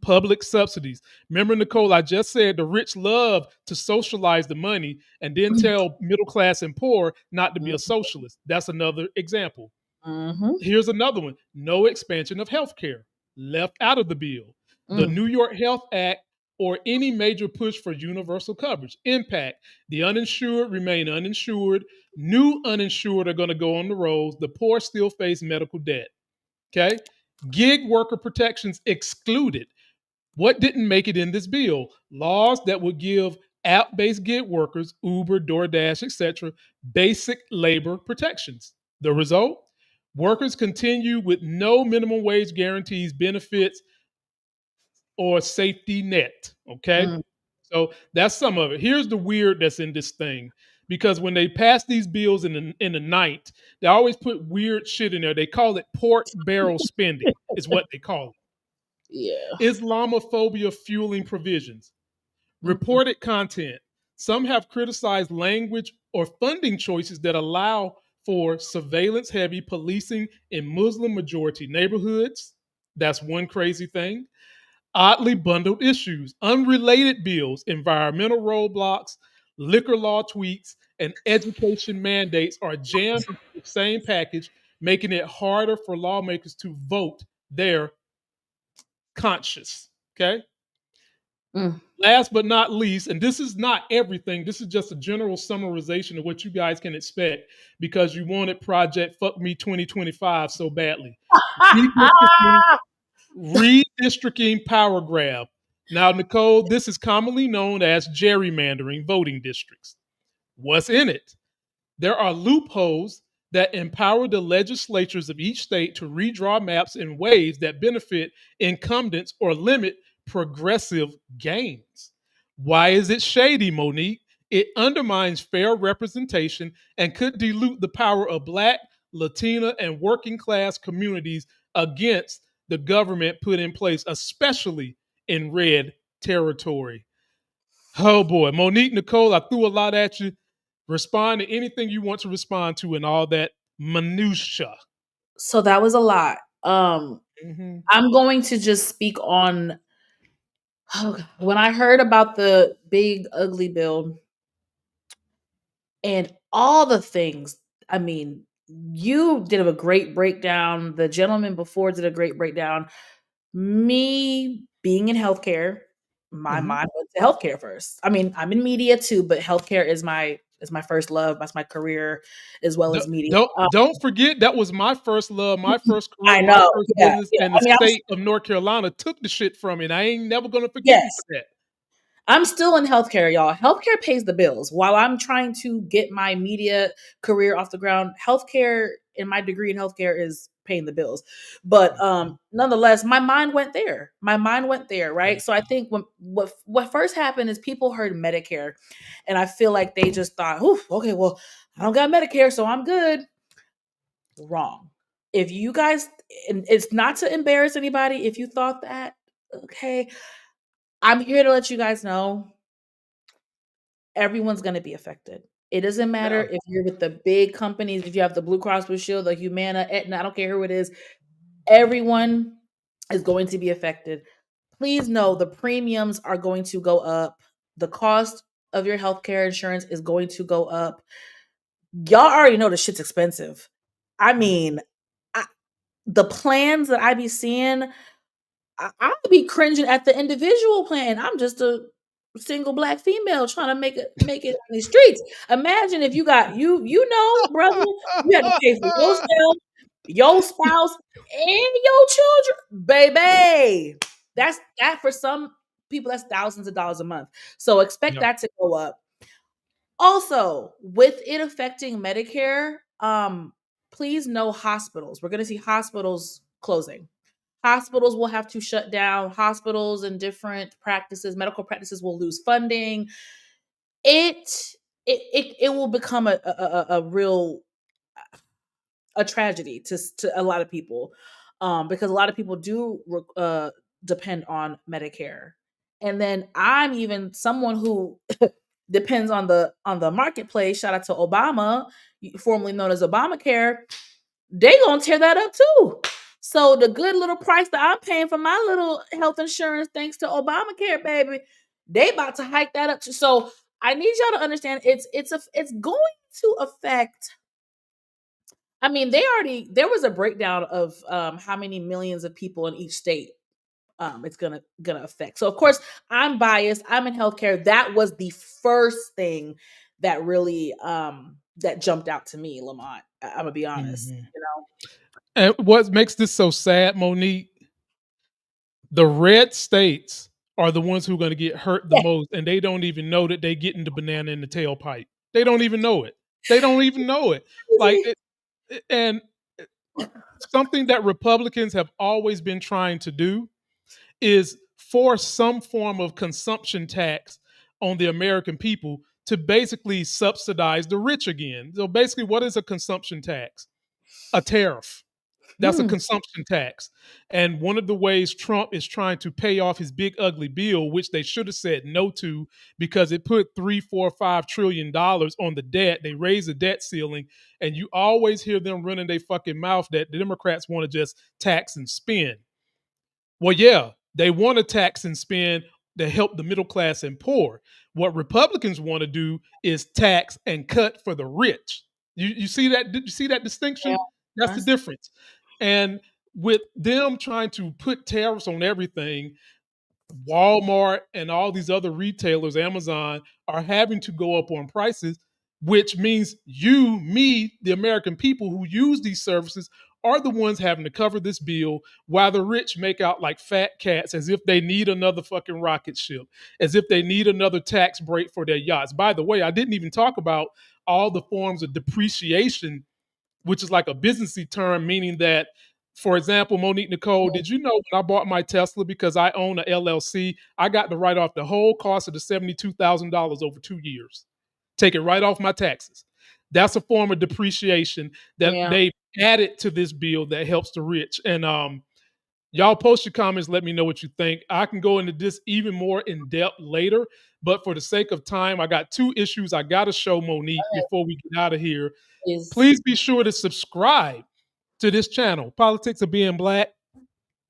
public subsidies. Remember, Nicole, I just said the rich love to socialize the money and then tell middle class and poor not to be a socialist. That's another example. Here's another one. No expansion of healthcare. Left out of the bill. The New York Health Act or any major push for universal coverage. Impact. The uninsured remain uninsured. New uninsured are going to go on the roads. The poor still face medical debt. Okay? Gig worker protections excluded. What didn't make it in this bill? Laws that would give app-based gig workers, Uber, DoorDash, etc., basic labor protections. The result? Workers continue with no minimum wage guarantees, benefits, or safety net. Okay. Mm. So that's some of it. Here's the weird that's in this thing. Because when they pass these bills in the night, they always put weird shit in there. They call it pork barrel spending, is what they call Yeah. it. Islamophobia fueling provisions. Reported content. Some have criticized language or funding choices that allow for surveillance heavy policing in Muslim majority neighborhoods. That's one crazy thing. Oddly bundled issues, unrelated bills, environmental roadblocks, liquor law tweaks, and education mandates are jammed into the same package, making it harder for lawmakers to vote their conscience. Okay. Mm. Last but not least, and this is not everything, this is just a general summarization of what you guys can expect because you wanted Project Fuck Me 2025 so badly. Redistricting, redistricting power grab. Now, Nicole, this is commonly known as gerrymandering voting districts. What's in it? There are loopholes that empower the legislatures of each state to redraw maps in ways that benefit incumbents or limit progressive gains. Why is it shady, Monique? It undermines fair representation and could dilute the power of Black, Latina, and working class communities against the government put in place, especially in red territory. Oh boy, Monique, Nicole, I threw a lot at you. Respond to anything you want to respond to and all that minutia. So that was a lot. Mm-hmm. I'm going to just speak on when I heard about the big ugly bill and all the things. I mean, you did a great breakdown. The gentleman before did a great breakdown. Me being in healthcare, my Mm-hmm. mind went to healthcare first. I mean, I'm in media too, but healthcare is my first love. That's my career as well as media. Don't forget that was my first love, my first career, I my know. first Yeah, business, yeah. and the I mean, state of North Carolina took the shit from me. And I ain't never gonna forgive you yes. for that. I'm still in healthcare, y'all. Healthcare pays the bills. While I'm trying to get my media career off the ground, healthcare and my degree in healthcare is paying the bills. But nonetheless, my mind went there. My mind went there, right? So I think what first happened is people heard Medicare, and I feel like they just thought, "Ooh, okay, well, I don't got Medicare, so I'm good." Wrong. If you guys, and it's not to embarrass anybody, if you thought that, okay, I'm here to let you guys know everyone's going to be affected. It doesn't matter Yeah. if you're with the big companies, if you have the Blue Cross Blue Shield, the Humana, Aetna, I don't care who it is. Everyone is going to be affected. Please know the premiums are going to go up. The cost of your healthcare insurance is going to go up. Y'all already know the shit's expensive. I mean, the plans that I be seeing, I would be cringing at the individual plan. I'm just a single Black female trying to make it in the streets. Imagine if you got brother, you had to pay for yourself, your spouse, and your children, baby. That for some people, that's thousands of dollars a month. So expect Yeah. that to go up. Also, with it affecting Medicare, please know hospitals. We're going to see hospitals closing. Hospitals will have to shut down. Hospitals and different practices, medical practices will lose funding. It it will become a real a tragedy to a lot of people, because a lot of people do depend on Medicare. And then I'm even someone who depends on the marketplace. Shout out to Obama, formerly known as Obamacare. They gonna tear that up too. So the good little price that I'm paying for my little health insurance, thanks to Obamacare, baby, they about to hike that up too. So I need y'all to understand it's going to affect. I mean, there was a breakdown of how many millions of people in each state it's gonna affect. So of course I'm biased. I'm in healthcare. That was the first thing that really that jumped out to me, Lamont. I'm gonna be honest. Mhm. You know, And what makes this so sad, Monique? The red states are the ones who are going to get hurt the yeah, most, and they don't even know that they getting the banana in the tailpipe. They don't even know it. They don't even know it. Like, crazy. and something that Republicans have always been trying to do is force some form of consumption tax on the American people to basically subsidize the rich again. So basically, what is a consumption tax? A tariff. That's a consumption tax. And one of the ways Trump is trying to pay off his big ugly bill, which they should have said no to because it put 3, 4, 5 trillion dollars on the debt. They raised the debt ceiling, and you always hear them running their fucking mouth that the Democrats want to just tax and spend. Well, yeah, they want to tax and spend to help the middle class and poor. What Republicans want to do is tax and cut for the rich. You see that? Did you see that distinction? Yeah. That's the difference. And with them trying to put tariffs on everything, Walmart and all these other retailers, Amazon, are having to go up on prices, which means you, me, the American people who use these services are the ones having to cover this bill while the rich make out like fat cats as if they need another fucking rocket ship, as if they need another tax break for their yachts. By the way, I didn't even talk about all the forms of depreciation, which is like a businessy term, meaning that, for example, Monique Nicole, did you know when I bought my Tesla because I own a LLC, I got to write off the whole cost of the $72,000 over 2 years, take it right off my taxes. That's a form of depreciation that they added to this bill that helps the rich. And y'all post your comments, let me know what you think. I can go into this even more in depth later, but for the sake of time, I got 2 issues I got to show Monique before we get out of here. Please be sure to subscribe to this channel, Politics of Being Black.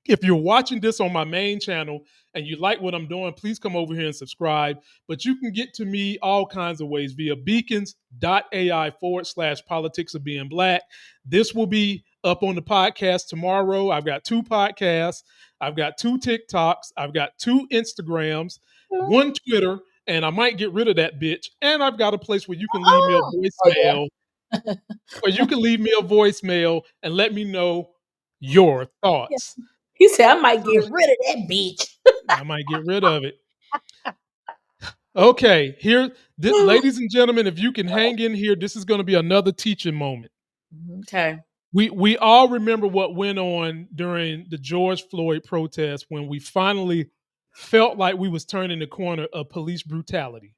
If you're watching this on my main channel and you like what I'm doing, please come over here and subscribe. But you can get to me all kinds of ways via beacons.ai/politics of being black. This will be up on the podcast tomorrow. I've got 2 podcasts. I've got 2 TikToks. I've got 2 Instagrams, 1 Twitter, and I might get rid of that bitch. And I've got a place where you can leave me a voicemail. Or you can leave me a voicemail and let me know your thoughts. He said, I might get rid of that bitch. I might get rid of it. Okay, ladies and gentlemen, if you can hang in here, this is going to be another teaching moment. Okay. We all remember what went on during the George Floyd protest when we finally felt like we was turning the corner of police brutality.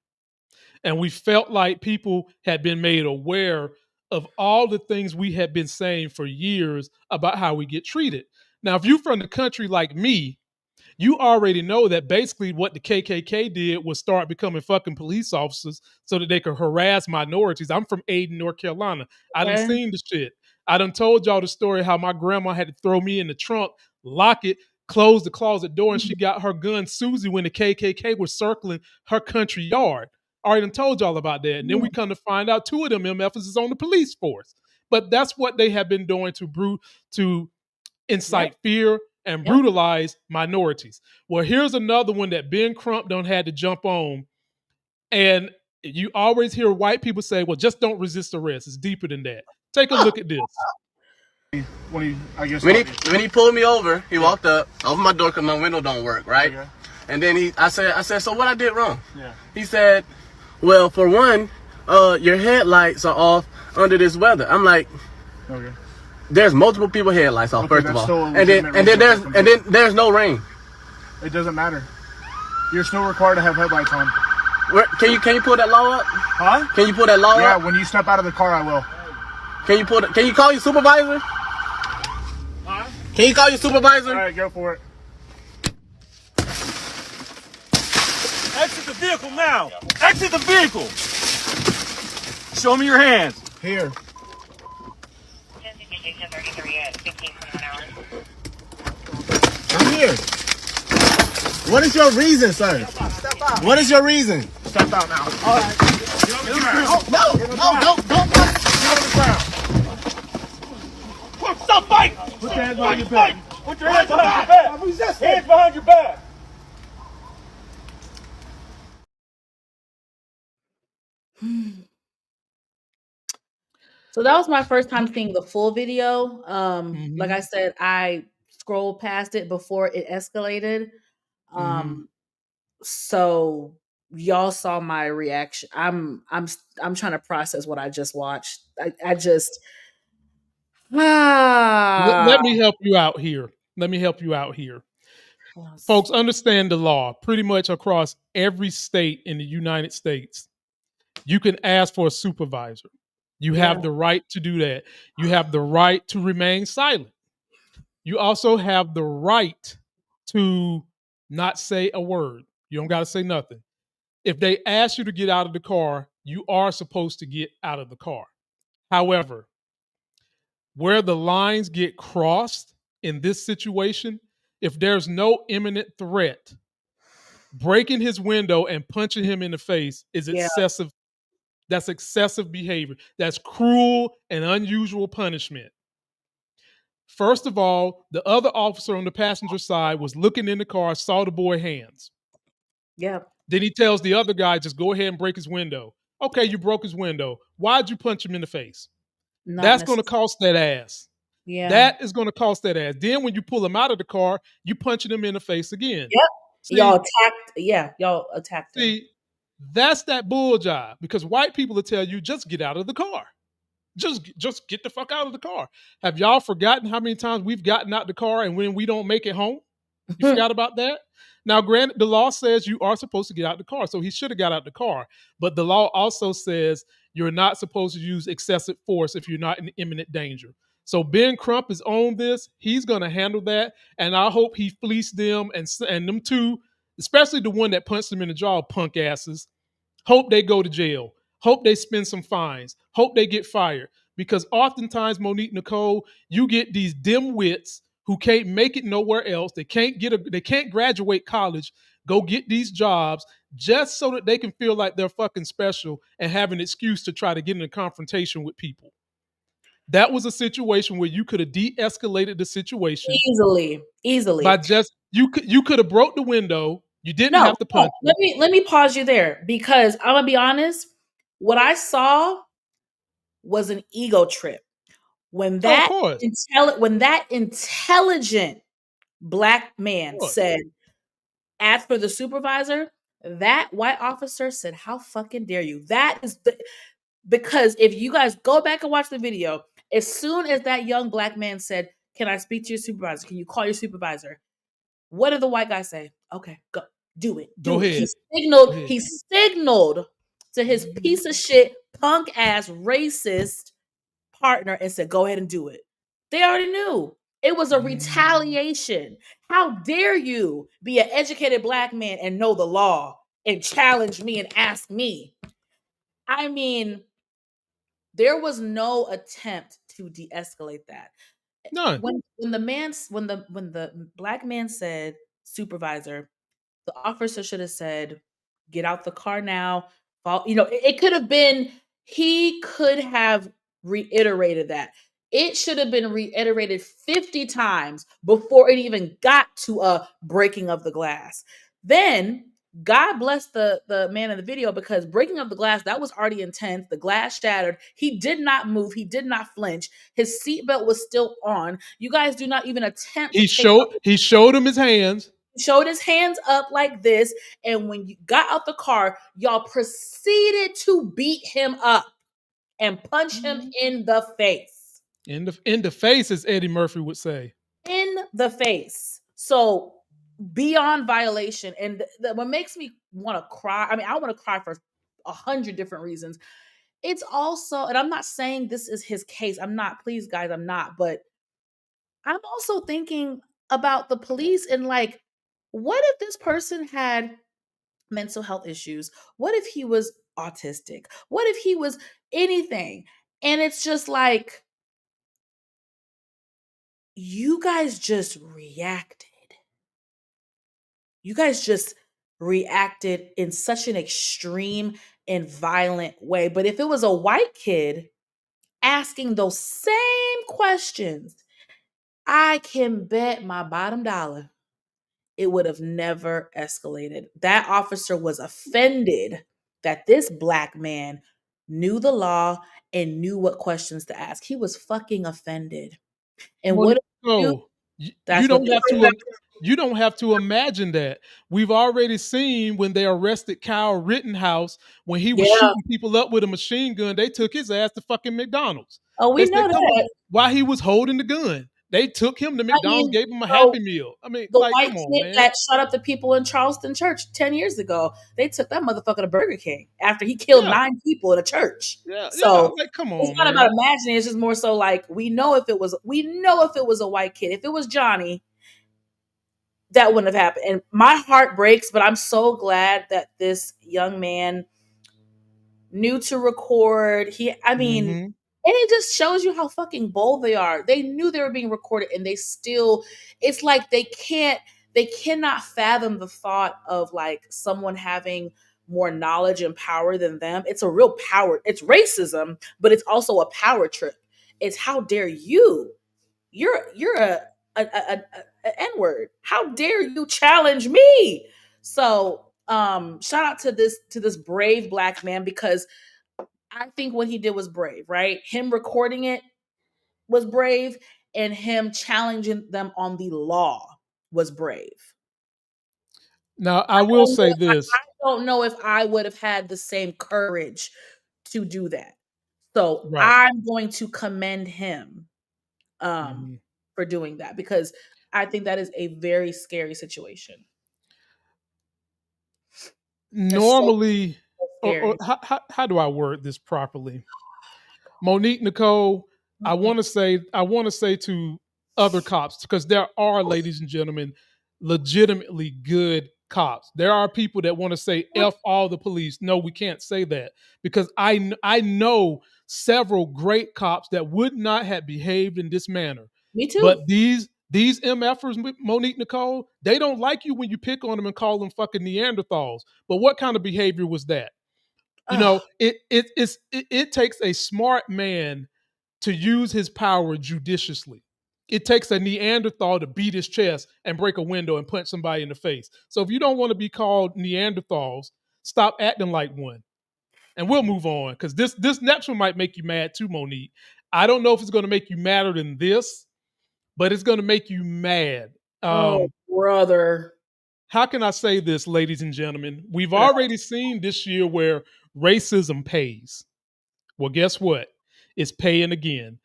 And we felt like people had been made aware of all the things we had been saying for years about how we get treated. Now, if you're from the country like me, you already know that basically what the KKK did was start becoming fucking police officers so that they could harass minorities. I'm from Aden, North Carolina. I done seen the shit. I done told y'all the story how my grandma had to throw me in the trunk, lock it, close the closet door, and she got her gun Susie when the KKK was circling her country yard. I already done told y'all about that. And then we come to find out 2 of them MFs is on the police force. But that's what they have been doing to incite fear and brutalize minorities. Well, here's another one that Ben Crump done had to jump on. And you always hear white people say, well, just don't resist arrest. It's deeper than that. Take a look at this. When he pulled me over, he walked up, opened my door because my window don't work, right? Okay. And then I said, so what I did wrong? Yeah. He said, well, for one, your headlights are off under this weather. I'm like, okay. There's multiple people headlights off, first of all. And then there's no rain. It doesn't matter. You're still required to have headlights on. Can you pull that law up? Huh? Can you pull that law up? Yeah, when you step out of the car, I will. Can you call your supervisor? Huh? Can you call your supervisor? All right, go for it. Exit the vehicle now. Exit the vehicle. Show me your hands. Here. I'm here. What is your reason, sir? Step out. What is your reason? Step out now. All right. Get on the ground. Don't. Get on the ground. Stop fighting. Put your hands behind your back. Put your hands behind your back. Hands behind your back. So that was my first time seeing the full video. Like I said, I scrolled past it before it escalated. So y'all saw my reaction. I'm trying to process what I just watched. I just Let me help you out here. Let me help you out here. Folks, understand the law. Pretty much across every state in the United States, you can ask for a supervisor. You have the right to do that. You have the right to remain silent. You also have the right to not say a word. You don't got to say nothing. If they ask you to get out of the car, you are supposed to get out of the car. However, where the lines get crossed in this situation, if there's no imminent threat, breaking his window and punching him in the face is excessive. That's excessive behavior. That's cruel and unusual punishment. First of all, the other officer on the passenger side was looking in the car, saw the boy hands. Yeah. Then he tells the other guy, just go ahead and break his window. Okay, you broke his window. Why'd you punch him in the face? That's going to cost that ass. Yeah. That is going to cost that ass. Then when you pull him out of the car, you punching him in the face again. Yep. See, y'all attacked him. See, that's that bull job because white people will tell you, just get out of the car. Just get the fuck out of the car. Have y'all forgotten how many times we've gotten out the car and when we don't make it home? You forgot about that? Now, granted, the law says you are supposed to get out the car, so he should have got out the car. But the law also says you're not supposed to use excessive force if you're not in imminent danger. So Ben Crump is on this. He's going to handle that, and I hope he fleeced them and them too, especially the one that punched them in the jaw, punk asses. Hope they go to jail. Hope they spend some fines. Hope they get fired. Because oftentimes, Monique Nicole, you get these dim wits who can't make it nowhere else. They can't graduate college, go get these jobs just so that they can feel like they're fucking special and have an excuse to try to get in a confrontation with people. That was a situation where you could have de-escalated the situation easily. by just you could have broke the window. You didn't have to punch. Let me pause you there because I'm gonna be honest. What I saw was an ego trip. When that intelligent black man said, "Ask for the supervisor," that white officer said, "How fucking dare you?" That is because if you guys go back and watch the video, as soon as that young black man said, "Can I speak to your supervisor? Can you call your supervisor?" What did the white guy say? Okay, go do it. Go ahead. He signaled to his piece of shit, punk ass, racist partner and said, "Go ahead and do it." They already knew. It was a retaliation. How dare you be an educated black man and know the law and challenge me and ask me? I mean, there was no attempt to de-escalate that. None. When the black man said supervisor, the officer should have said, "Get out the car now." It could have been, he could have reiterated that. It should have been reiterated 50 times before it even got to a breaking of the glass. Then God bless the man in the video because breaking of the glass, that was already intense. The glass shattered. He did not move. He did not flinch. His seatbelt was still on. You guys do not even attempt He showed him his hands. Showed his hands up like this. And when you got out the car, y'all proceeded to beat him up and punch him in the face. In the face, as Eddie Murphy would say. In the face. So beyond violation. And what makes me want to cry, I mean, I want to cry for 100 different reasons. It's also, and I'm not saying this is his case. I'm not, please guys, I'm not. But I'm also thinking about the police and like, what if this person had mental health issues? What if he was autistic? What if he was anything? And it's just like, you guys just reacted. You guys just reacted in such an extreme and violent way. But if it was a white kid asking those same questions, I can bet my bottom dollar it would have never escalated. That officer was offended that this black man knew the law and knew what questions to ask. He was fucking offended. And what That's You what don't have to. You don't have to imagine that. We've already seen when they arrested Kyle Rittenhouse when he was Yeah. shooting people up with a machine gun. They took his ass to fucking McDonald's. Oh, we They know said, "Come on," that. while he was holding the gun. They took him to I McDonald's, mean, gave him a so Happy Meal. I mean, the like, white come on, kid man. that shot up the people in Charleston Church 10 years ago, they took that motherfucker to Burger King after he killed 9 people in a church. Yeah, So like, come on, it's not man. about imagining. It's just more so like we know if it was a white kid, if it was Johnny, that wouldn't have happened. And my heart breaks, but I'm so glad that this young man knew to record. And it just shows you how fucking bold they are. They knew they were being recorded and they still, it's like they cannot fathom the thought of like someone having more knowledge and power than them. It's a real power. It's racism, but it's also a power trip. It's how dare you? You're a N-word. How dare you challenge me? So shout out to this brave Black man, because I think what he did was brave, right? Him recording it was brave, and him challenging them on the law was brave. Now, I will say this. I don't know if I would have had the same courage to do that. So I'm going to commend him for doing that, because I think that is a very scary situation. Normally, or how do I word this properly? Monique Nicole, I want to say to other cops, because there are, ladies and gentlemen, legitimately good cops. There are people that want to say F all the police. No, we can't say that, because I know several great cops that would not have behaved in this manner. Me too. But these MFers, Monique Nicole, they don't like you when you pick on them and call them fucking Neanderthals. But what kind of behavior was that? You know, it takes a smart man to use his power judiciously. It takes a Neanderthal to beat his chest and break a window and punch somebody in the face. So if you don't want to be called Neanderthals, stop acting like one. And we'll move on, because this next one might make you mad too, Monique. I don't know if it's going to make you madder than this, but it's going to make you mad. Oh, brother. How can I say this, ladies and gentlemen? We've already seen this year where racism pays. Well, guess what? It's paying again.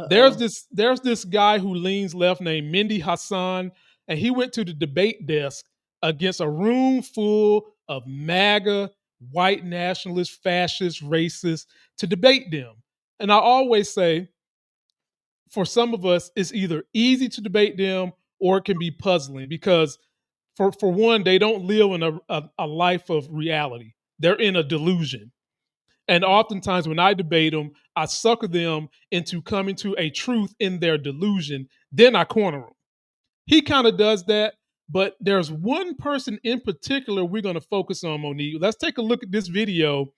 There's this guy who leans left named Mendy Hassan, and he went to the debate desk against a room full of MAGA, white nationalists, fascists, racists to debate them. And I always say, for some of us, it's either easy to debate them or it can be puzzling, because for one, they don't live in a life of reality. They're in a delusion. And oftentimes when I debate them, I sucker them into coming to a truth in their delusion. Then I corner them. He kind of does that, but there's one person in particular we're going to focus on, Monique. Let's take a look at this video,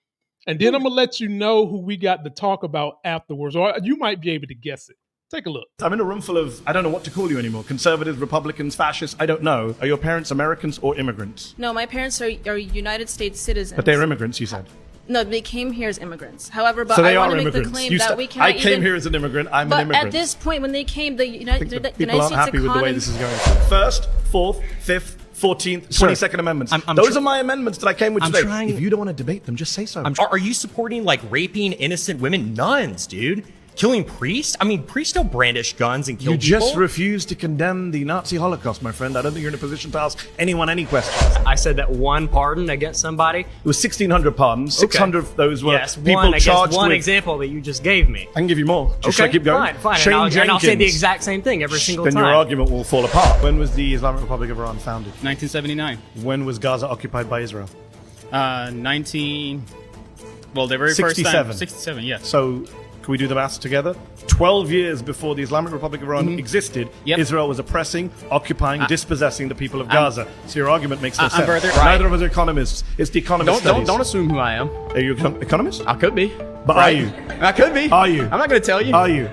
and then I'm going to let you know who we got to talk about afterwards, or you might be able to guess it. Take a look. I'm in a room full of, I don't know what to call you anymore. Conservatives, Republicans, fascists, I don't know. Are your parents Americans or immigrants? No, my parents are United States citizens. But they're immigrants, you said. No, they came here as immigrants. However, but so they I want are to make immigrants. the claim that we cannot I came here as an immigrant. I'm an immigrant. But at this point, when they came, the United people States aren't happy with the way this is going. First, Fourth, Fifth, 14th, 22nd Amendments. Those are my amendments that I came with today. If you don't want to debate them, just say so. Are you supporting like raping innocent women? Nuns, dude. Killing priests? I mean, priests don't brandish guns and kill people. You just refuse to condemn the Nazi Holocaust, my friend. I don't think you're in a position to ask anyone any questions. I said that one pardon against somebody. It was 1,600 pardons. 600 of those were people charged one with... example that you just gave me. I can give you more. Just should I keep going? Fine. Shane And I'll say the exact same thing every single time. Then your argument will fall apart. When was the Islamic Republic of Iran founded? 1979. When was Gaza occupied by Israel? Well, the very 67. first time. 67, yes. So... Can we do the maths together? 12 years before the Islamic Republic of Iran existed, Israel was oppressing, occupying, dispossessing the people of Gaza. So your argument makes no sense. Neither of us are economists. It's the economist studies. Don't assume who I am. Are you an economist? I could be. But are you? I could be. Are you? I'm not going to tell you. Are you?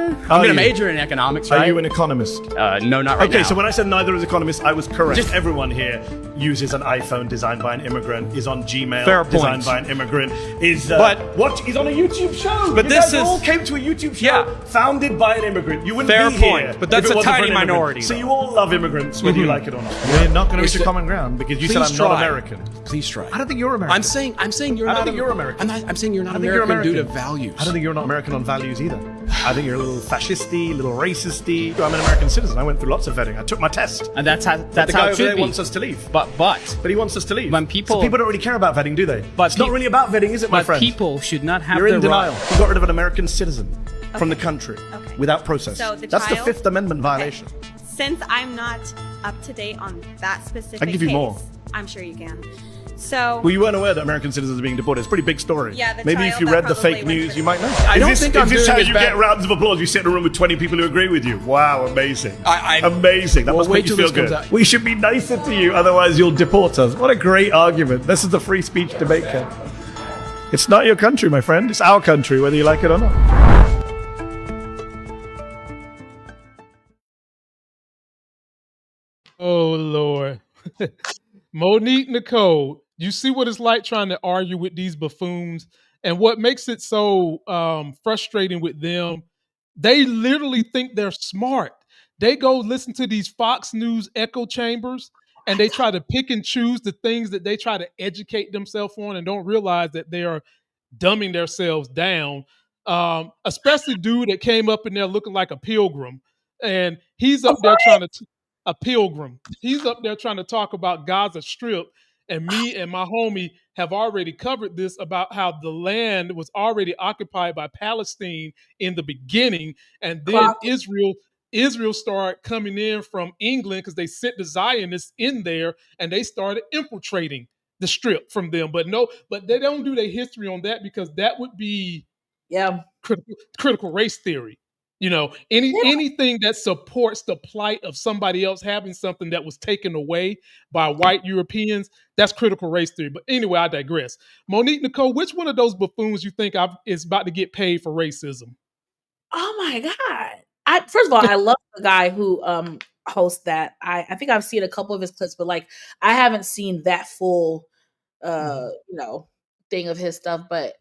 I'm going to major in economics, right? Are you an economist? No, not right now. Okay, so when I said neither is economist, I was correct. Just everyone here uses an iPhone designed by an immigrant, is on Gmail designed by an immigrant, is on a YouTube show. But you all came to a YouTube show founded by an immigrant. You wouldn't be here. But that's if it a wasn't for tiny an immigrant. minority. So you all love immigrants, whether you like it or not. We're not going to reach a common ground because you said I'm not American. Please try. I don't think you're American. I'm saying you're I not. don't think you're American. I'm saying you're not I think you're American due to American. values. I don't think you're not American on values either. I think you're a little fascisty, a little racisty. I'm an American citizen. I went through lots of vetting. I took my test. And that's how the guy how it over there should be. wants us to leave. But he wants us to leave. When people don't really care about vetting, do they? But it's not really about vetting, is it, my friend? People should not have You're in the denial. right. You got rid of an American citizen from the country without process. So the That's the child- Fifth Amendment violation. Since I'm not up to date on that specific I can give you case, more. I'm sure you can. So Well, you weren't aware that American citizens are being deported. It's a pretty big story. Yeah, the Maybe if child you that read the probably fake went news, through you might know. I don't think I'm Is this doing how as you bad- get rounds of applause? You sit in a room with 20 people who agree with you. Wow, amazing. I'm- amazing. That Well, must wait make you till feel this good. comes out. We should be nicer to you, otherwise you'll deport us. What a great argument. This is the free speech debate camp. It's not your country, my friend. It's our country, whether you like it or not. Oh, Lord. Monique Nicole, you see what it's like trying to argue with these buffoons? And what makes it so frustrating with them, they literally think they're smart. They go listen to these Fox News echo chambers and they try to pick and choose the things that they try to educate themselves on and don't realize that they are dumbing themselves down. Especially dude that came up in there looking like a pilgrim. And he's up there trying to... a pilgrim. He's up there trying to talk about Gaza Strip, and me and my homie have already covered this about how the land was already occupied by Palestine in the beginning, and then Israel started coming in from England because they sent the Zionists in there, and they started infiltrating the Strip from them. But they don't do their history on that because that would be critical race theory. You know, anything that supports the plight of somebody else having something that was taken away by white Europeans, that's critical race theory. But anyway, I digress. Monique Nicole, which one of those buffoons you think is about to get paid for racism? Oh my God. First of all, I love the guy who hosts that. I think I've seen a couple of his clips, but like I haven't seen that full thing of his stuff. But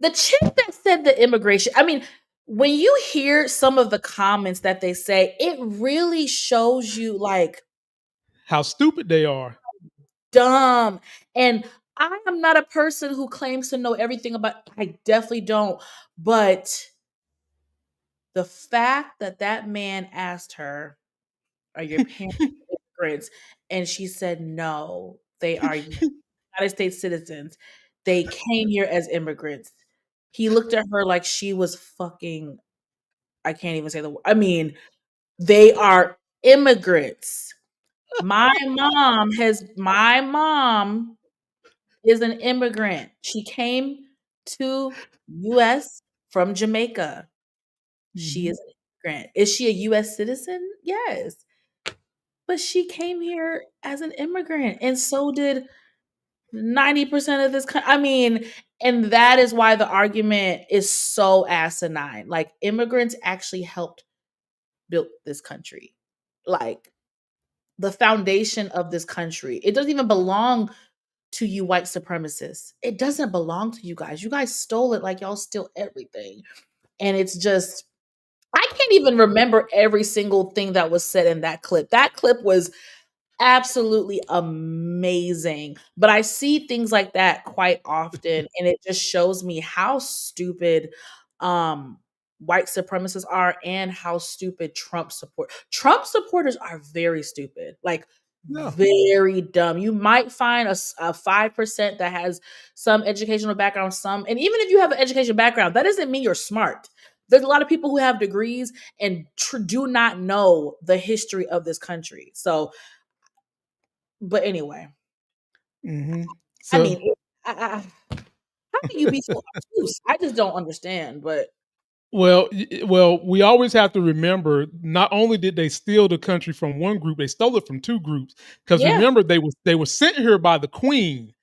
the chick that said the immigration, I mean, when you hear some of the comments that they say, it really shows you like how stupid they are. Dumb. And I am not a person who claims to know everything about, I definitely don't. But the fact that man asked her, are your parents immigrants? And she said, no, they are United States citizens. They came here as immigrants. He looked at her like she was fucking, I can't even say the word. I mean, they are immigrants. My mom is an immigrant. She came to US from Jamaica. She is an immigrant. Is she a US citizen? Yes. But she came here as an immigrant, and so did 90% of this country. I mean, and that is why the argument is so asinine. Like, immigrants actually helped build this country. Like, the foundation of this country. It doesn't even belong to you white supremacists. It doesn't belong to you guys. You guys stole it like y'all steal everything. And it's just, I can't even remember every single thing that was said in that clip. That clip was absolutely amazing. But I see things like that quite often, and it just shows me how stupid white supremacists are and how stupid Trump supporters are very stupid. Like, very dumb. You might find a 5% that has some educational background, and even if you have an education background, that doesn't mean you're smart. There's a lot of people who have degrees and do not know the history of this country. So, but anyway, So, I mean, how can you be so obtuse? I just don't understand. But Well, we always have to remember, not only did they steal the country from one group, they stole it from two groups. Because remember, they were sent here by the Queen,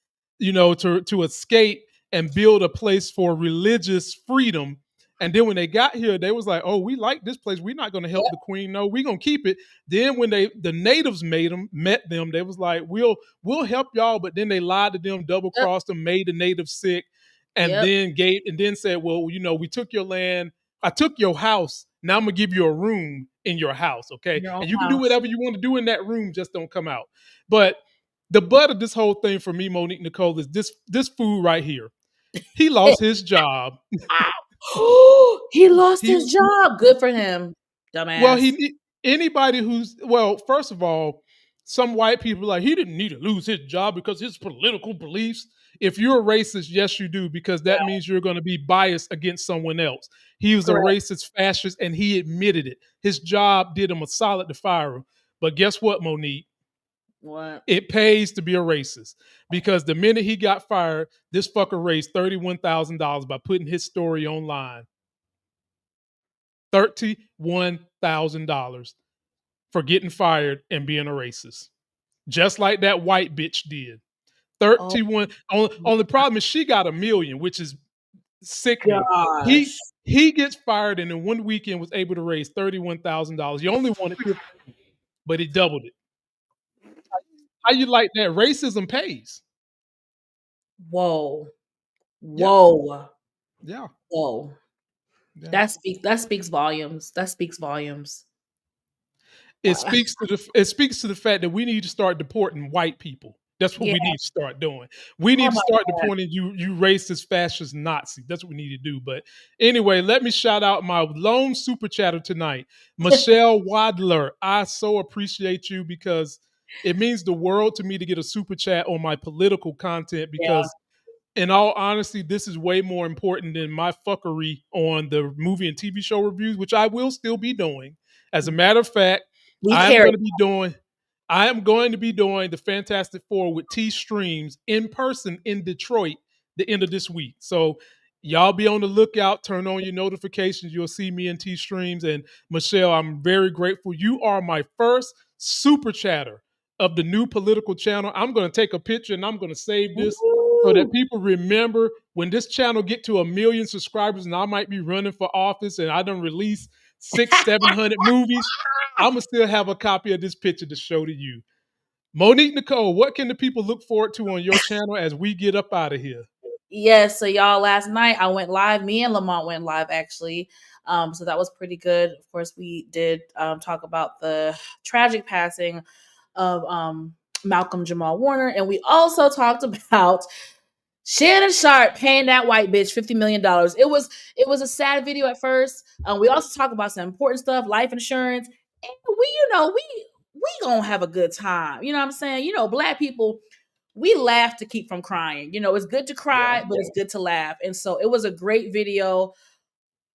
to escape and build a place for religious freedom And then when they got here, they was like, "Oh, we like this place. We're not going to help the queen. No, we're going to keep it." Then when the natives met them, they was like, "We'll help y'all," but then they lied to them, double crossed them, made the natives sick, and then said, "Well, we took your land. I took your house. Now I'm gonna give you a room in your house, okay? And you can do whatever you want to do in that room. Just don't come out." But the butt of this whole thing for me, Monique Nicole, is this fool right here. He lost his job. He lost his job. Good for him, dumbass. Well, anybody first of all, some white people are like, he didn't need to lose his job because his political beliefs. If you're a racist, yes, you do, because that means you're going to be biased against someone else. He was a racist fascist, and he admitted it. His job did him a solid to fire him. But guess what, Monique? What? It pays to be a racist, because the minute he got fired, this fucker raised $31,000 by putting his story online. $31,000 for getting fired and being a racist, just like that white bitch did. 31. Only problem is she got $1 million, which is sickening. He gets fired, and in one weekend was able to raise $31,000. You only wanted $50, but he doubled it. How you like that? Racism pays. Whoa. Yeah. Whoa. Yeah. That speaks volumes. That speaks volumes. It speaks to the fact that we need to start deporting white people. That's what we need to start doing. We need to start deporting you racist, fascist, Nazi. That's what we need to do. But anyway, let me shout out my lone super chatter tonight, Michelle Wadler. I so appreciate you, because it means the world to me to get a super chat on my political content, because in all honesty, this is way more important than my fuckery on the movie and TV show reviews, which I will still be doing. As a matter of fact, I am going to be doing the Fantastic Four with T Streams in person in Detroit the end of this week. So y'all be on the lookout. Turn on your notifications. You'll see me in T Streams. And Michelle, I'm very grateful. You are my first super chatter of the new political channel. I'm going to take a picture and I'm going to save this so that people remember when this channel get to 1 million subscribers and I might be running for office and I done release 600-700 movies. I'm going to still have a copy of this picture to show to you. Monique Nicole, what can the people look forward to on your channel as we get up out of here? Yes, so y'all, last night I went live. Me and Lamont went live, actually. So that was pretty good. Of course, we did talk about the tragic passing of Malcolm Jamal Warner, and we also talked about Shannon Sharp paying that white bitch $50 million. It was a sad video at first. We also talk about some important stuff, life insurance, and we gonna have a good time. You know what I'm saying? Black people, we laugh to keep from crying. It's good to cry, but it's good to laugh. And so it was a great video.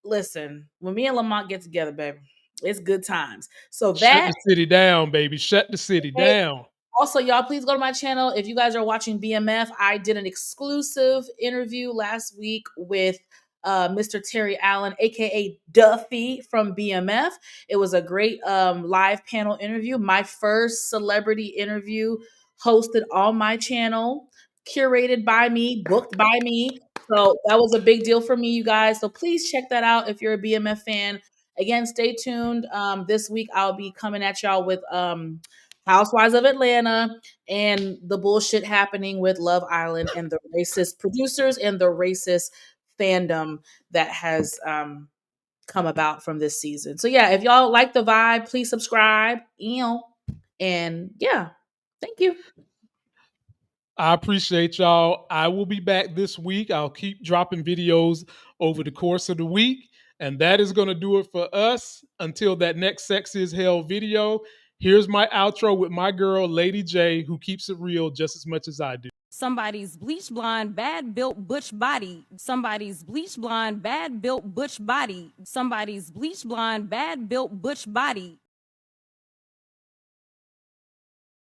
Listen, when me and Lamont get together, baby, it's good times. So shut the city down, baby. Shut the city down. Also, y'all, please go to my channel. If you guys are watching BMF, I did an exclusive interview last week with Mr. Terry Allen, aka Duffy from BMF. It was a great live panel interview. My first celebrity interview hosted on my channel, curated by me, booked by me. So that was a big deal for me, you guys. So please check that out if you're a BMF fan. Again, stay tuned. This week I'll be coming at y'all with Housewives of Atlanta and the bullshit happening with Love Island and the racist producers and the racist fandom that has come about from this season. So yeah, if y'all like the vibe, please subscribe. And yeah, thank you. I appreciate y'all. I will be back this week. I'll keep dropping videos over the course of the week. And that is going to do it for us until that next Sex is Hell video. Here's my outro with my girl, Lady J, who keeps it real just as much as I do. Somebody's bleach blonde, bad built butch body. Somebody's bleach blonde, bad built butch body. Somebody's bleach blonde, bad built butch body.